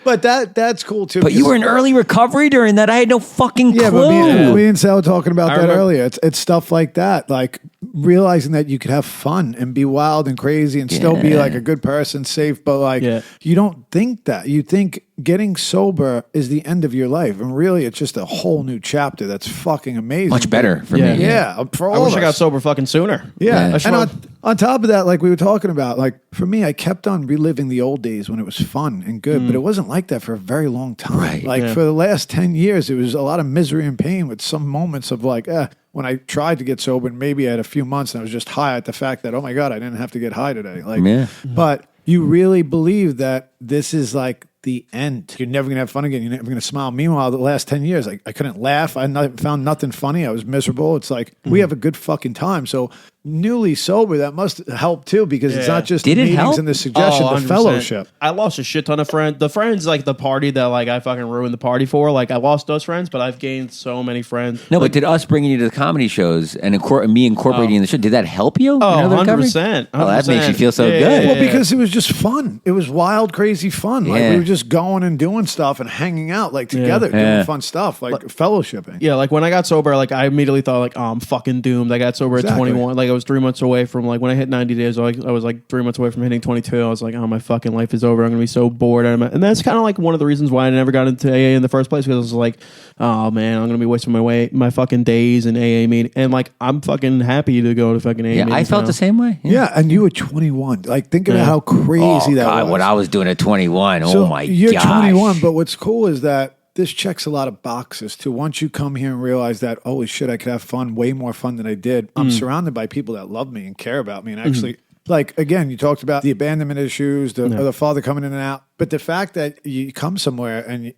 Speaker 2: but that's cool too.
Speaker 1: But you were in early recovery during that. I had no fucking clue.
Speaker 2: Yeah, but me and Sal were talking about that earlier. It's stuff like that, like realizing that you could have fun and be wild and crazy and still be like a good person, safe. But you don't think that. You think getting sober is the end of your life, and really, it's just a whole new chapter. That's fucking amazing.
Speaker 1: Much better for me.
Speaker 2: Yeah, for all
Speaker 4: I wish
Speaker 2: of
Speaker 4: I got
Speaker 2: us.
Speaker 4: sober fucking sooner.
Speaker 2: Yeah, and on top of that, like we were talking about, like for me, I kept on reliving the old days when it was fun and good, but it wasn't like that for a very long time.
Speaker 1: Right.
Speaker 2: For the last 10 years, it was a lot of misery and pain with some moments of like, when I tried to get sober, and maybe I had a few months and I was just high at the fact that, oh my God, I didn't have to get high today. But you really believe that this is like the end. You're never going to have fun again. You're never going to smile. Meanwhile, the last 10 years, I couldn't laugh. I found nothing funny. I was miserable. It's like, we have a good fucking time. So newly sober, that must help too, because it's not just
Speaker 1: Did it
Speaker 2: meetings
Speaker 1: help?
Speaker 2: and the suggestion, the
Speaker 4: 100%.
Speaker 2: fellowship.
Speaker 4: I lost a shit ton of friends. The friends, like the party that like I fucking ruined the party for. Like I lost those friends, but I've gained so many friends.
Speaker 1: No, but did us bringing you to the comedy shows and me incorporating you in the show, did that help you?
Speaker 4: Oh,
Speaker 1: in the recovery?
Speaker 4: 100%.
Speaker 1: Oh, that makes you feel so good.
Speaker 2: Well, because it was just fun. It was wild, crazy fun. Like
Speaker 1: Yeah.
Speaker 2: we were just going and doing stuff and hanging out like together, doing fun stuff, like fellowshipping.
Speaker 4: Yeah, like when I got sober, like I immediately thought like, oh, I'm fucking doomed. I got sober at 21. Like I was 3 months away from like when I hit 90 days, I was like 3 months away from hitting 22. I was like, oh, my fucking life is over. I'm gonna be so bored. And that's kind of like one of the reasons why I never got into AA in the first place, because I was like, oh man, I'm gonna be wasting my fucking days in AA meeting. And like I'm fucking happy to go to fucking AA
Speaker 1: Yeah,
Speaker 4: meetings
Speaker 1: I felt
Speaker 4: now.
Speaker 1: the same way.
Speaker 2: Yeah, and you were 21. Like, think about how crazy that
Speaker 1: God,
Speaker 2: was.
Speaker 1: what I was doing at 21.
Speaker 2: So
Speaker 1: Oh my god.
Speaker 2: you're 21, but what's cool is that this checks a lot of boxes too. Once you come here and realize that, holy shit, I could have fun, way more fun than I did. I'm surrounded by people that love me and care about me. And actually, like, again, you talked about the abandonment issues, the father coming in and out. But the fact that you come somewhere and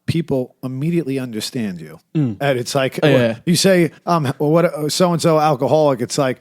Speaker 2: people immediately understand you. And it's like, you say, what so-and-so alcoholic, it's like,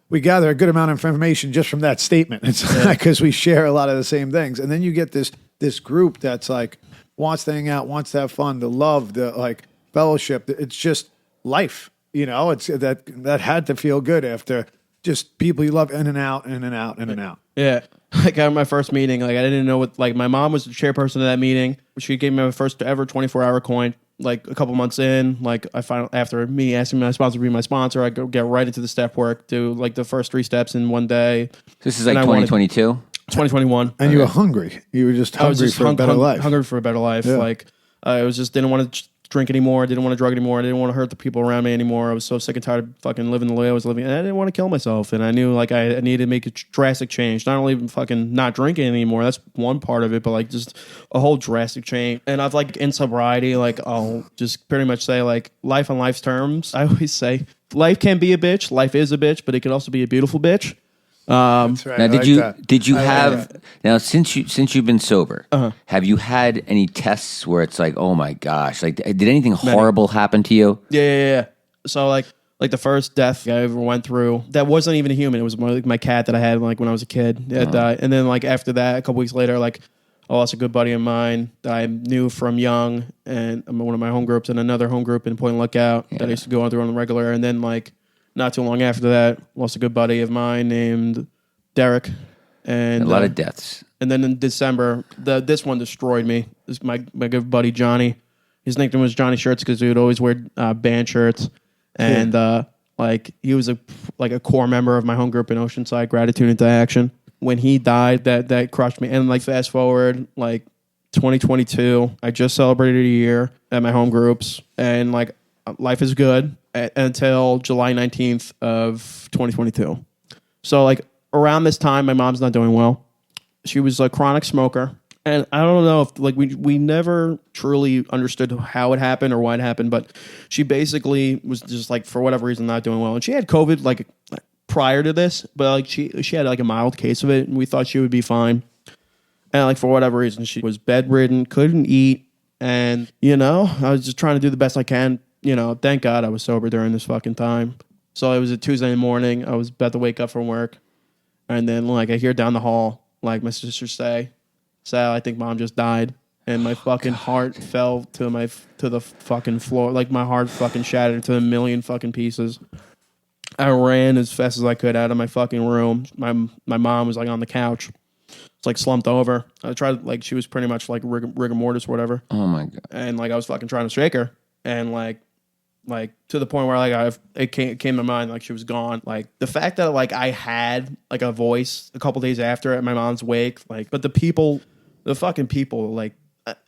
Speaker 2: we gather a good amount of information just from that statement. It's because we share a lot of the same things. And then you get this group that's like, wants to hang out, wants to have fun, the love, the like fellowship. It's just life, it's that had to feel good after just people you love in and out, in and out, in and out.
Speaker 4: Yeah. Like at my first meeting, like I didn't know what, like my mom was the chairperson of that meeting. She gave me my first ever 24-hour coin. Like a couple months in, like I found after me asking my sponsor to be my sponsor, I go get right into the step work, do like the first 3 steps in one day.
Speaker 1: This is like 2022.
Speaker 4: 2021.
Speaker 2: And you were hungry. You were just hungry for a better life.
Speaker 4: Hungry for a better life.
Speaker 2: Yeah.
Speaker 4: Like I was just didn't want to drink anymore. Didn't want to drug anymore. I didn't want to hurt the people around me anymore. I was so sick and tired of fucking living the way I was living. And I didn't want to kill myself. And I knew like I needed to make a drastic change. Not only fucking not drinking anymore. That's one part of it, but like just a whole drastic change. And I've like in sobriety, like I'll just pretty much say like life on life's terms. I always say life can be a bitch. Life is a bitch, but it can also be a beautiful bitch.
Speaker 2: That's right.
Speaker 1: Now, did you
Speaker 2: I
Speaker 1: have
Speaker 2: that.
Speaker 1: now since you've been sober? Have you had any tests where it's like, oh my gosh, like did anything horrible happen to you?
Speaker 4: Yeah. So like the first death I ever went through, that wasn't even a human. It was more like my cat that I had like when I was a kid that died. And then like after that, a couple weeks later, like I lost a good buddy of mine that I knew from young, and one of my home groups and another home group in Point Lookout that I used to go on through on the regular. And then like not too long after that, lost a good buddy of mine named Derek. And
Speaker 1: A lot of deaths.
Speaker 4: And then in December, this one destroyed me. This is my good buddy Johnny. His nickname was Johnny Shirts because he would always wear band shirts, and like he was a core member of my home group in Oceanside, Gratitude into Action. When he died, that crushed me. And like fast forward, like 2022. I just celebrated a year at my home groups, and like life is good until July 19th of 2022. So like around this time, my mom's not doing well. She was a chronic smoker. And I don't know if like we never truly understood how it happened or why it happened, but she basically was just like for whatever reason not doing well. And she had COVID like prior to this, but like she had like a mild case of it, and we thought she would be fine. And like for whatever reason, she was bedridden, couldn't eat, and you know I was just trying to do the best I can. You know, thank God I was sober during this fucking time. So it was a Tuesday morning. I was about to wake up from work, and then like I hear down the hall like my sister say, "Sal, I think Mom just died," and my fucking heart fell to the fucking floor. Like my heart fucking shattered to a million fucking pieces. I ran as fast as I could out of my fucking room. My mom was like on the couch, it's like slumped over. I tried like she was pretty much like rigor mortis or whatever.
Speaker 1: Oh my God!
Speaker 4: And like I was fucking trying to shake her, and like to the point where like it came to my mind like she was gone. Like the fact that like I had like a voice a couple days after at my mom's wake, like but the fucking people, like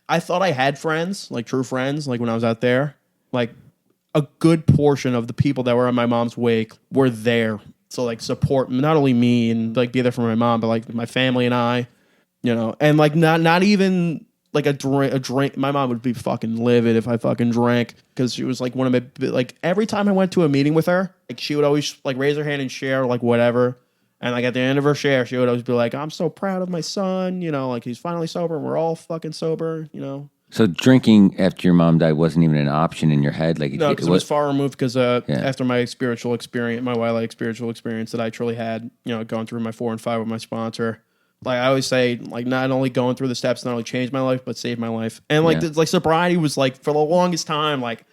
Speaker 4: I thought I had friends, like true friends, like when I was out there, like a good portion of the people that were at my mom's wake were there. So like support not only me and like be there for my mom, but like my family and I, you know, and like not even like a drink. My mom would be fucking livid if I fucking drank, because she was like one of my, like every time I went to a meeting with her, like she would always like raise her hand and share like whatever. And like at the end of her share, she would always be like, "I'm so proud of my son, you know, like he's finally sober and we're all fucking sober, you know."
Speaker 1: So drinking after your mom died wasn't even an option in your head, like
Speaker 4: no, because it was far removed. Because after my spiritual experience, my wildlife spiritual experience that I truly had, you know, going through my 4 and 5 with my sponsor, like I always say, like not only going through the steps not only changed my life but saved my life. And like like sobriety was like for the longest time, like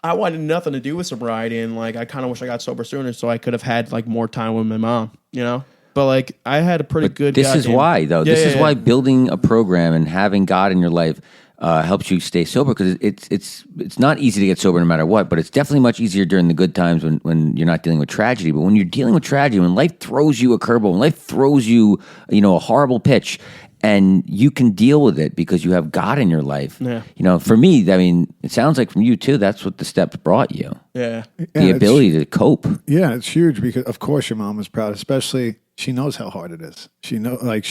Speaker 4: I wanted nothing to do with sobriety, and like I kind of wish I got sober sooner so I could have had like more time with my mom, you know. But like I had a pretty good.
Speaker 1: This is why though. This is why building a program and having God in your life helps you stay sober, because it's not easy to get sober no matter what, but it's definitely much easier during the good times when you're not dealing with tragedy. But when you're dealing with tragedy, when life throws you a curveball, when life throws you, you know, a horrible pitch, and you can deal with it because you have God in your life. Yeah. You know, for me, I mean, it sounds like from you too, that's what the steps brought you.
Speaker 4: Yeah.
Speaker 1: The ability to cope.
Speaker 2: Yeah, it's huge because of course your mom was proud, especially she knows how hard it is. She deals with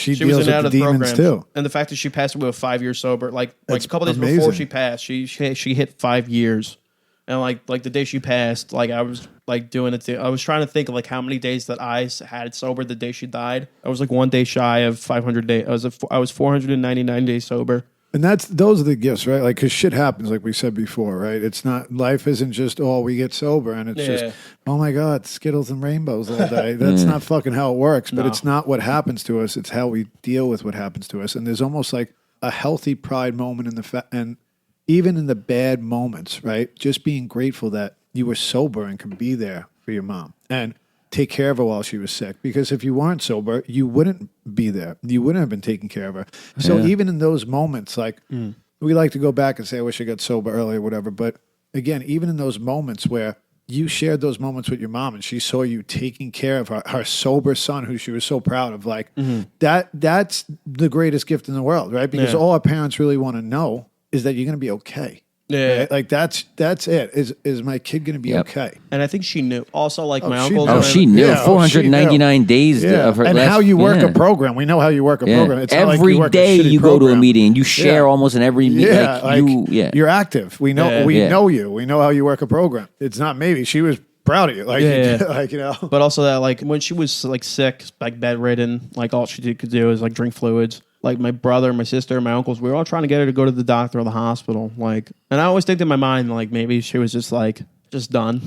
Speaker 2: the demons too.
Speaker 4: And the fact that she passed away with 5 years sober, like a couple days before she passed, she hit 5 years. And like the day she passed, like I was like doing it. I was trying to think of like how many days that I had sober the day she died. I was like 1 day shy of 500 days. I was 499 days sober.
Speaker 2: And those are the gifts, right? Like, because shit happens, like we said before, right? It's not, life isn't just, oh, we get sober and it's just, oh my God, Skittles and rainbows all day. That's not fucking how it works, but it's not what happens to us. It's how we deal with what happens to us. And there's almost like a healthy pride moment and even in the bad moments, right? Just being grateful that you were sober and can be there for your mom and take care of her while she was sick. Because if you weren't sober, you wouldn't be there. You wouldn't have been taking care of her. So even in those moments, like we like to go back and say, I wish I got sober earlier, whatever. But again, even in those moments where you shared those moments with your mom and she saw you taking care of her sober son who she was so proud of, like that's the greatest gift in the world, right? Because all our parents really want to know is that you're going to be okay. Yeah, right? Like that's it. Is my kid going to be okay?
Speaker 4: And I think she knew. Also, like my uncle.
Speaker 1: Oh, she knew. 499 days of her.
Speaker 2: And how you work a program. We know how you work a program. It's
Speaker 1: every
Speaker 2: like
Speaker 1: day you go to a meeting and you share almost in every meeting.
Speaker 2: You're active. We know. We know you. We know how you work a program. It's not maybe. She was proud of you. Like, like you know.
Speaker 4: But also that like when she was like sick, like bedridden, like all she could do is like drink fluids. Like my brother, my sister, my uncles, we were all trying to get her to go to the doctor or the hospital. Like, and I always think in my mind, like maybe she was just done,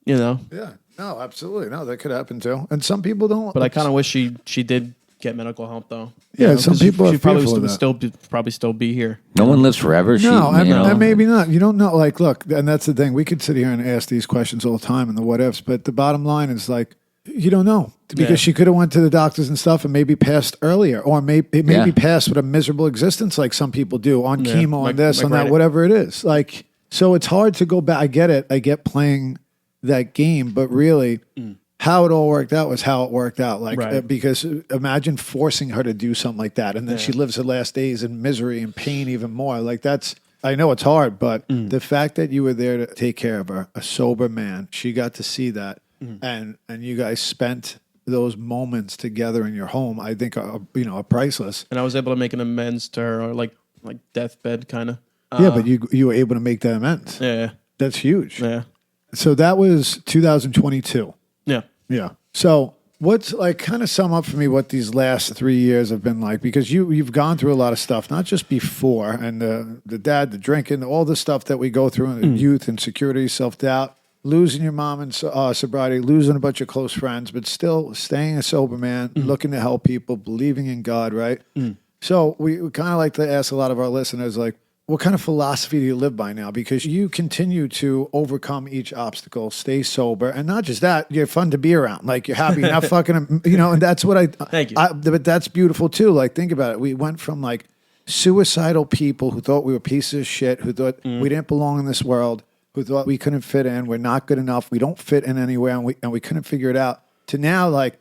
Speaker 4: you know?
Speaker 2: Yeah, no, absolutely, no, that could happen too. And some people don't.
Speaker 4: But I kind of wish she did get medical help though.
Speaker 2: Yeah, you know, some people
Speaker 4: she probably still be here.
Speaker 1: No one lives forever.
Speaker 2: And maybe not. You don't know. Like, look, and that's the thing. We could sit here and ask these questions all the time and the what ifs, but the bottom line is like. You don't know because she could have went to the doctors and stuff and maybe passed earlier, or maybe passed with a miserable existence like some people do on chemo, on this, on that, whatever it is. Like, so it's hard to go back. I get it. I get playing that game, but really, how it all worked out was how it worked out. Like,
Speaker 4: Right.
Speaker 2: because imagine forcing her to do something like that. And then she lives her last days in misery and pain even more. Like I know it's hard, but the fact that you were there to take care of her, a sober man, she got to see that. And you guys spent those moments together in your home, I think are priceless.
Speaker 4: And I was able to make an amends to her, like deathbed kind of.
Speaker 2: Yeah, but you were able to make that amends.
Speaker 4: Yeah.
Speaker 2: That's huge.
Speaker 4: Yeah.
Speaker 2: So that was 2022.
Speaker 4: Yeah.
Speaker 2: Yeah. So what's like kind of sum up for me what these last 3 years have been like, because you've gone through a lot of stuff, not just before and the dad, the drinking, all the stuff that we go through in youth, insecurity, self-doubt, losing your mom in sobriety, losing a bunch of close friends, but still staying a sober man, looking to help people, believing in God, right? So we kind of like to ask a lot of our listeners, like, what kind of philosophy do you live by now? Because you continue to overcome each obstacle, stay sober, and not just that, you're fun to be around. Like, you're happy, you're not fucking, and that's what
Speaker 4: Thank you.
Speaker 2: but that's beautiful too. Like, think about it. We went from like suicidal people who thought we were pieces of shit, who thought we didn't belong in this world, who thought we couldn't fit in, we're not good enough, we don't fit in anywhere, and we couldn't figure it out, to now, like,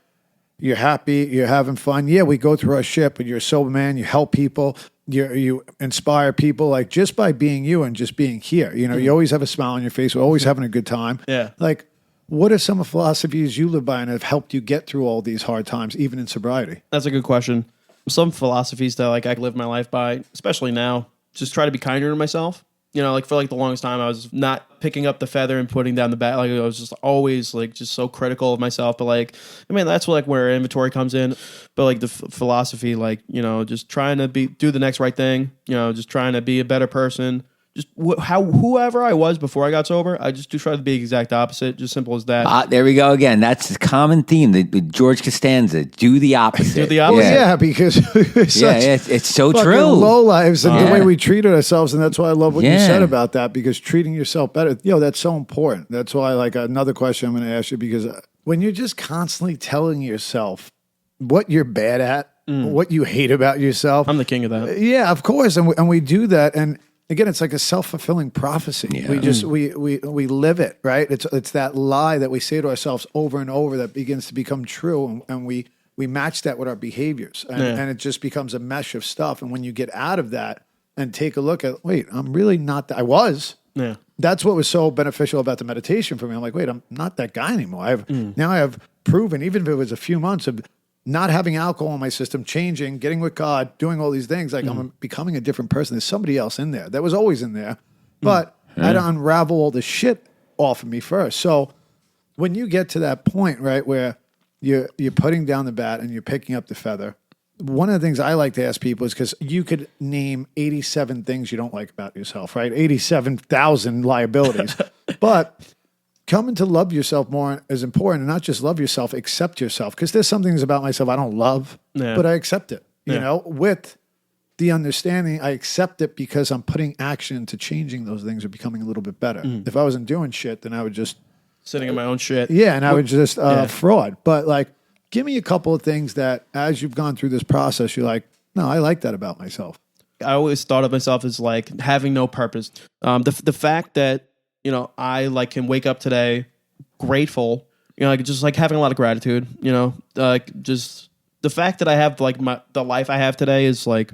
Speaker 2: you're happy, you're having fun. Yeah, we go through our shit, but you're a sober man, you help people, you inspire people, like, just by being you and just being here. You always have a smile on your face, we're always having a good time.
Speaker 4: Yeah.
Speaker 2: Like, what are some of the philosophies you live by and have helped you get through all these hard times, even in sobriety?
Speaker 4: That's a good question. Some philosophies that like I live my life by, especially now, just try to be kinder to myself. Like for like the longest time, I was not picking up the feather and putting down the bat. Like I was just always like just so critical of myself. But like, I mean, that's like where inventory comes in. But like the philosophy, like just trying to do the next right thing. Just trying to be a better person. Just whoever I was before I got sober, I just do try to be the exact opposite. Just simple as that.
Speaker 1: There we go again. That's a common theme. The George Costanza, do the opposite.
Speaker 4: Do the opposite.
Speaker 2: Yeah, because
Speaker 1: it's so
Speaker 2: fucking
Speaker 1: true.
Speaker 2: low lives and the way we treated ourselves, and that's why I love what you
Speaker 1: Yeah.
Speaker 2: said about that, because treating yourself better, that's so important. That's why, like, another question I'm going to ask you, because when you're just constantly telling yourself what you're bad at, what you hate about yourself,
Speaker 4: I'm the king of that.
Speaker 2: yeah, of course, and we do that, and again, it's like a self-fulfilling prophecy.
Speaker 1: Yeah.
Speaker 2: We just we live it, right? It's that lie that we say to ourselves over and over that begins to become true, and we match that with our behaviors, and it just becomes a mesh of stuff. And when you get out of that and take a look at, wait, I'm really not that. I was.
Speaker 4: Yeah.
Speaker 2: That's what was so beneficial about the meditation for me. I'm like, wait, I'm not that guy anymore. Now I have proven, even if it was a few months of not having alcohol in my system, changing, getting with God, doing all these things, like I'm becoming a different person. There's somebody else in there that was always in there, but I had to unravel all the shit off of me first. So when you get to that point, right, where you're putting down the bat and you're picking up the feather, one of the things I like to ask people is, because you could name 87 things you don't like about yourself, right? 87,000 liabilities, but coming to love yourself more is important, and not just love yourself, accept yourself. Because there's some things about myself I don't love, but I accept it. With the understanding, I accept it because I'm putting action into changing those things or becoming a little bit better. If I wasn't doing shit, then I would just
Speaker 4: Sitting in my own shit.
Speaker 2: Yeah, and I would just fraud. But like, give me a couple of things that as you've gone through this process, you're like, no, I like that about myself.
Speaker 4: I always thought of myself as like having no purpose. The fact that I like can wake up today grateful, like just like having a lot of gratitude, like just the fact that I have like the life I have today is like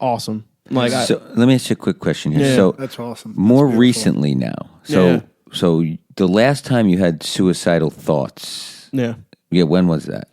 Speaker 4: awesome. Like,
Speaker 1: so let me ask you a quick question here.
Speaker 4: Yeah.
Speaker 1: So
Speaker 2: That's awesome.
Speaker 1: more
Speaker 2: That's beautiful.
Speaker 1: recently now. So the last time you had suicidal thoughts, when was that?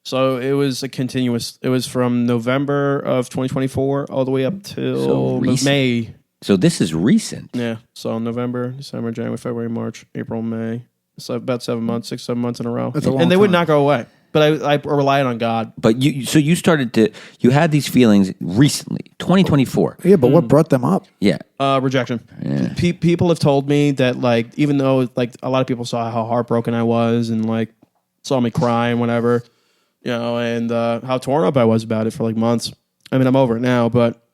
Speaker 4: So it was it was from November of 2024 all the way up till May.
Speaker 1: So this is recent.
Speaker 4: Yeah. So November, December, January, February, March, April, May. So about 7 months, 6-7 months in a row.
Speaker 2: That's a long
Speaker 4: and they would
Speaker 2: time.
Speaker 4: not go away. But I relied on God.
Speaker 1: But you started you had these feelings recently, 2024.
Speaker 2: Yeah, but what brought them up?
Speaker 1: Yeah.
Speaker 4: Rejection. Yeah. People have told me that, like, even though like a lot of people saw how heartbroken I was and like saw me crying, whatever, and how torn up I was about it for like months. I mean, I'm over it now, but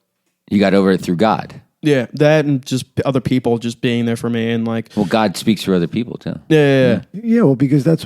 Speaker 1: You got over it through God.
Speaker 4: yeah, that and just other people just being there for me and like,
Speaker 1: Well, God speaks through other people too.
Speaker 4: yeah.
Speaker 2: Yeah, well, because that's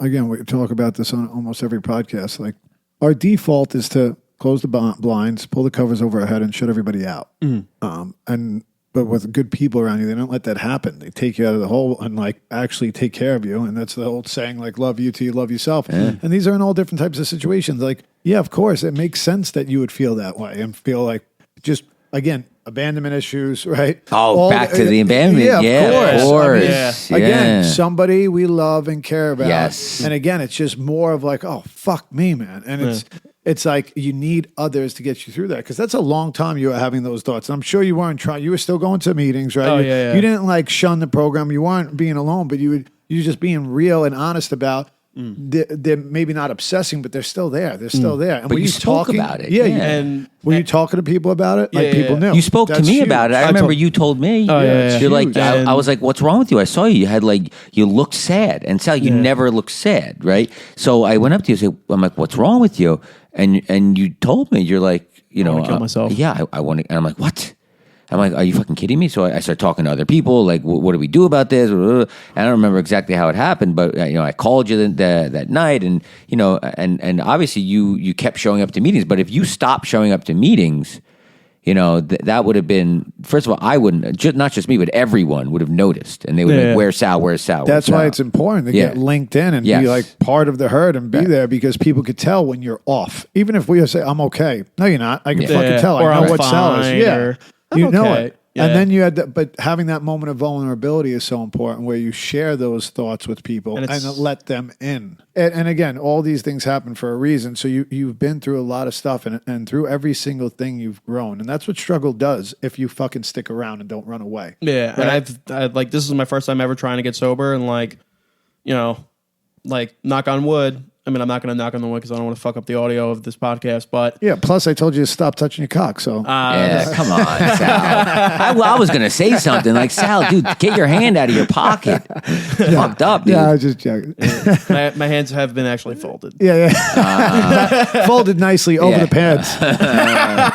Speaker 2: again, we talk about this on almost every podcast. Like, our default is to close the blinds, pull the covers over our head, and shut everybody out. And but with good people around you, they don't let that happen. They take you out of the hole and like actually take care of you. And that's the old saying, like, love you till you love yourself. And these are in all different types of situations. Like, yeah, of course, it makes sense that you would feel that way and feel like just, again, abandonment issues, right?
Speaker 1: Oh, back to the abandonment. Yeah, of course.
Speaker 2: I mean, again, somebody we love and care about.
Speaker 1: Yes.
Speaker 2: And again, it's just more of like, oh, fuck me, man. And it's like you need others to get you through that, because that's a long time you were having those thoughts. And I'm sure you weren't trying. You were still going to meetings, right?
Speaker 4: Oh,
Speaker 2: You didn't like shun the program. You weren't being alone, but you were just being real and honest about. They're maybe not obsessing, but they're still there. They're still there. And
Speaker 1: But
Speaker 2: were
Speaker 1: you spoke
Speaker 2: talking
Speaker 1: about it.
Speaker 2: Yeah.
Speaker 4: And
Speaker 2: were you talking to people about it? Like people knew.
Speaker 1: You spoke to
Speaker 2: That's
Speaker 1: me
Speaker 2: huge.
Speaker 1: about it. I remember you told me.
Speaker 4: Oh, yeah.
Speaker 1: You're like,
Speaker 2: huge.
Speaker 1: I was like, what's wrong with you? I saw you. You had like, you looked sad. And Sal, you never looked sad, right? So I went up to you and said, I'm like, what's wrong with you? And you told me, you're like, you know,
Speaker 4: wanna kill myself.
Speaker 1: Yeah, I want to. And I'm like, what? I'm like, are you fucking kidding me? So I started talking to other people, like, what do we do about this? And I don't remember exactly how it happened, but you know, I called you that night, and you know, and obviously you kept showing up to meetings. But if you stopped showing up to meetings, you know, that would have been, first of all, I wouldn't, not just me, but everyone would have noticed, and they would be like, where's Sal? Where's Sal?
Speaker 2: That's why it's important to get linked in and be like part of the herd and be there, because people could tell when you're off. Even if we say, I'm okay. No, you're not. I can fucking tell.
Speaker 4: Or
Speaker 2: I know
Speaker 4: I'm
Speaker 2: what Sal is.
Speaker 4: fine,
Speaker 2: Yeah.
Speaker 4: or
Speaker 2: You know
Speaker 4: okay.
Speaker 2: it.
Speaker 4: Yeah.
Speaker 2: And then you had but having that moment of vulnerability is so important, where you share those thoughts with people and let them in. And again, all these things happen for a reason. So you've been through a lot of stuff, and through every single thing you've grown. And that's what struggle does if you fucking stick around and don't run away.
Speaker 4: Yeah.
Speaker 2: Right?
Speaker 4: And I've like, this is my first time ever trying to get sober, and like, you know, like, knock on wood. I mean, I'm not going to knock on the wood because I don't want to fuck up the audio of this podcast, but
Speaker 2: Yeah, plus I told you to stop touching your cock, so.
Speaker 1: Yeah, come on, Sal. I was going to say something like, Sal, dude, get your hand out of your pocket. Fucked up, dude.
Speaker 2: Yeah, I was just joking.
Speaker 4: my hands have been actually folded.
Speaker 2: Yeah. Folded nicely over the pants.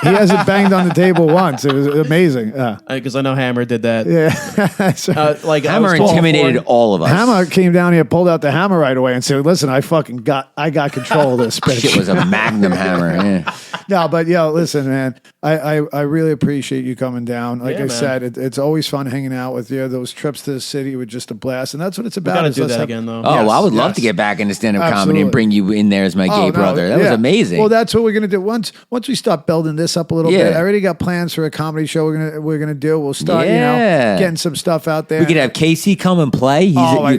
Speaker 2: He hasn't banged on the table once. It was amazing.
Speaker 4: Because I know Hammer did that.
Speaker 2: Yeah. So
Speaker 4: Like,
Speaker 1: Hammer
Speaker 4: I was
Speaker 1: intimidated all of us.
Speaker 2: Hammer came down here, pulled out the hammer right away, and said, "Listen, I got control of this bitch."
Speaker 1: Shit was a magnum hammer. Yeah.
Speaker 2: No, but listen, man, I really appreciate you coming down. Like
Speaker 4: Yeah,
Speaker 2: I
Speaker 4: man.
Speaker 2: said, it's always fun hanging out with you. Those trips to the city were just a blast, and that's what it's about.
Speaker 4: Gotta
Speaker 2: is
Speaker 4: do
Speaker 2: let's
Speaker 4: that
Speaker 2: have-
Speaker 4: again, though.
Speaker 1: Oh, well, I would love
Speaker 2: yes.
Speaker 1: to get back into stand-up comedy
Speaker 2: Absolutely.
Speaker 1: and bring you in there as my gay
Speaker 2: Oh, no,
Speaker 1: brother. That was
Speaker 2: yeah.
Speaker 1: amazing.
Speaker 2: Well, that's what we're gonna do. Once we start building this up a little
Speaker 1: Yeah.
Speaker 2: bit, I already got plans for a comedy show we're gonna do. We'll start,
Speaker 1: Yeah.
Speaker 2: getting some stuff out there.
Speaker 1: We could have Casey come and play.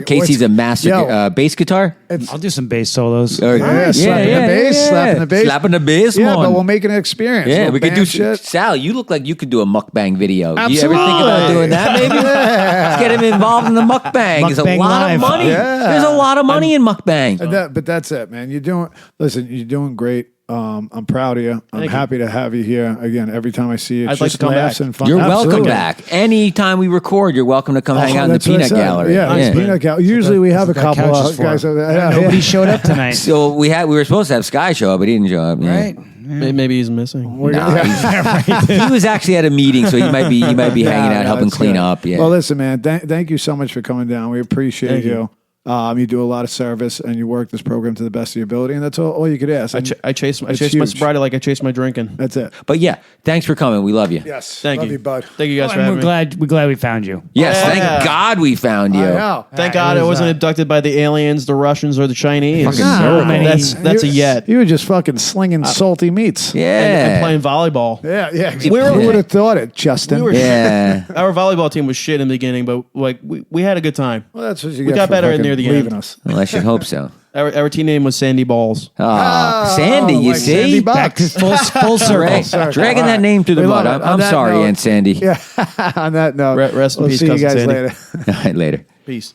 Speaker 1: Casey's a master bass guitar.
Speaker 3: I'll do some bass solos.
Speaker 2: slapping the bass, slapping the bass.
Speaker 1: Slapping the bass,
Speaker 2: Yeah,
Speaker 1: man.
Speaker 2: but we'll make it an experience.
Speaker 1: Yeah,
Speaker 2: Little
Speaker 1: we could
Speaker 2: band
Speaker 1: do
Speaker 2: shit.
Speaker 1: Sal, you look like you could do a mukbang video. Do you ever
Speaker 2: Absolutely.
Speaker 1: think about doing that, maybe? Let's get him involved in the mukbang. There's a
Speaker 3: Mukbang
Speaker 1: lot
Speaker 3: live.
Speaker 1: of money.
Speaker 2: Yeah.
Speaker 1: There's a lot of money in mukbang.
Speaker 2: But that's it, man. You're doing great. I'm proud of you. I'm happy to have you here again. Every time I see you, it's
Speaker 4: I'd like
Speaker 2: just
Speaker 4: to come
Speaker 2: laughs
Speaker 4: back.
Speaker 2: and fun.
Speaker 1: You're welcome
Speaker 2: Absolutely.
Speaker 1: back. Anytime we record, you're welcome to come hang out in the
Speaker 2: That's what I
Speaker 1: peanut
Speaker 2: said.
Speaker 1: gallery.
Speaker 2: Yeah,
Speaker 1: Yeah.
Speaker 2: peanut gallery. Usually we have a
Speaker 3: That's what that
Speaker 2: couple
Speaker 3: couch is
Speaker 2: of
Speaker 3: for.
Speaker 2: guys over there. Yeah,
Speaker 3: Nobody showed up tonight.
Speaker 1: So we were supposed to have Sky show up, but he didn't show up. Yeah.
Speaker 3: Right?
Speaker 4: Maybe he's missing.
Speaker 1: He was actually at a meeting, so he might be hanging out, helping
Speaker 2: that's
Speaker 1: clean
Speaker 2: good.
Speaker 1: up. Yeah.
Speaker 2: Well, listen, man. Thank you so much for coming down. We appreciate
Speaker 4: Thank
Speaker 2: you.
Speaker 4: you.
Speaker 2: You do a lot of service, and you work this program to the best of your ability, and that's all you could ask. And
Speaker 4: I chase my
Speaker 2: huge.
Speaker 4: sobriety like I chase my drinking.
Speaker 2: That's it.
Speaker 1: But yeah, thanks for coming. We love you.
Speaker 2: Yes.
Speaker 4: Thank
Speaker 2: Love
Speaker 4: you.
Speaker 2: bud.
Speaker 4: Thank you guys for
Speaker 3: And
Speaker 4: having
Speaker 3: we're
Speaker 4: me.
Speaker 3: glad we found you.
Speaker 1: Yes,
Speaker 4: Yeah.
Speaker 1: thank God we found you.
Speaker 2: I know.
Speaker 4: Thank God I wasn't abducted by the aliens, the Russians, or the Chinese.
Speaker 1: Fucking
Speaker 3: so many-
Speaker 4: That's a yet.
Speaker 2: You were just fucking slinging salty meats.
Speaker 1: Yeah.
Speaker 4: And playing volleyball.
Speaker 2: Yeah.
Speaker 1: Who
Speaker 2: would have thought it, Justin?
Speaker 1: Yeah.
Speaker 4: Our volleyball team was shit in the beginning, but like we had a good time.
Speaker 2: Well, that's what you
Speaker 4: We
Speaker 2: get
Speaker 4: got
Speaker 2: for
Speaker 4: better
Speaker 2: fucking
Speaker 4: near the
Speaker 2: leaving
Speaker 4: end.
Speaker 2: us.
Speaker 1: Well, I should hope so.
Speaker 4: Our team name was Sandy Balls.
Speaker 1: Sandy, you
Speaker 2: like
Speaker 1: see?
Speaker 2: Sandy
Speaker 3: Back to
Speaker 2: Bucks.
Speaker 3: full circle.
Speaker 1: Dragging that name to the
Speaker 2: We
Speaker 1: mud.
Speaker 2: love it. On
Speaker 1: I'm
Speaker 2: that
Speaker 1: sorry,
Speaker 2: note-
Speaker 1: Aunt Sandy.
Speaker 2: Yeah. On that note,
Speaker 4: Rest in
Speaker 2: we'll
Speaker 4: peace,
Speaker 2: see you
Speaker 4: cousin
Speaker 2: guys
Speaker 4: Sandy.
Speaker 2: later.
Speaker 1: All right, later.
Speaker 4: Peace.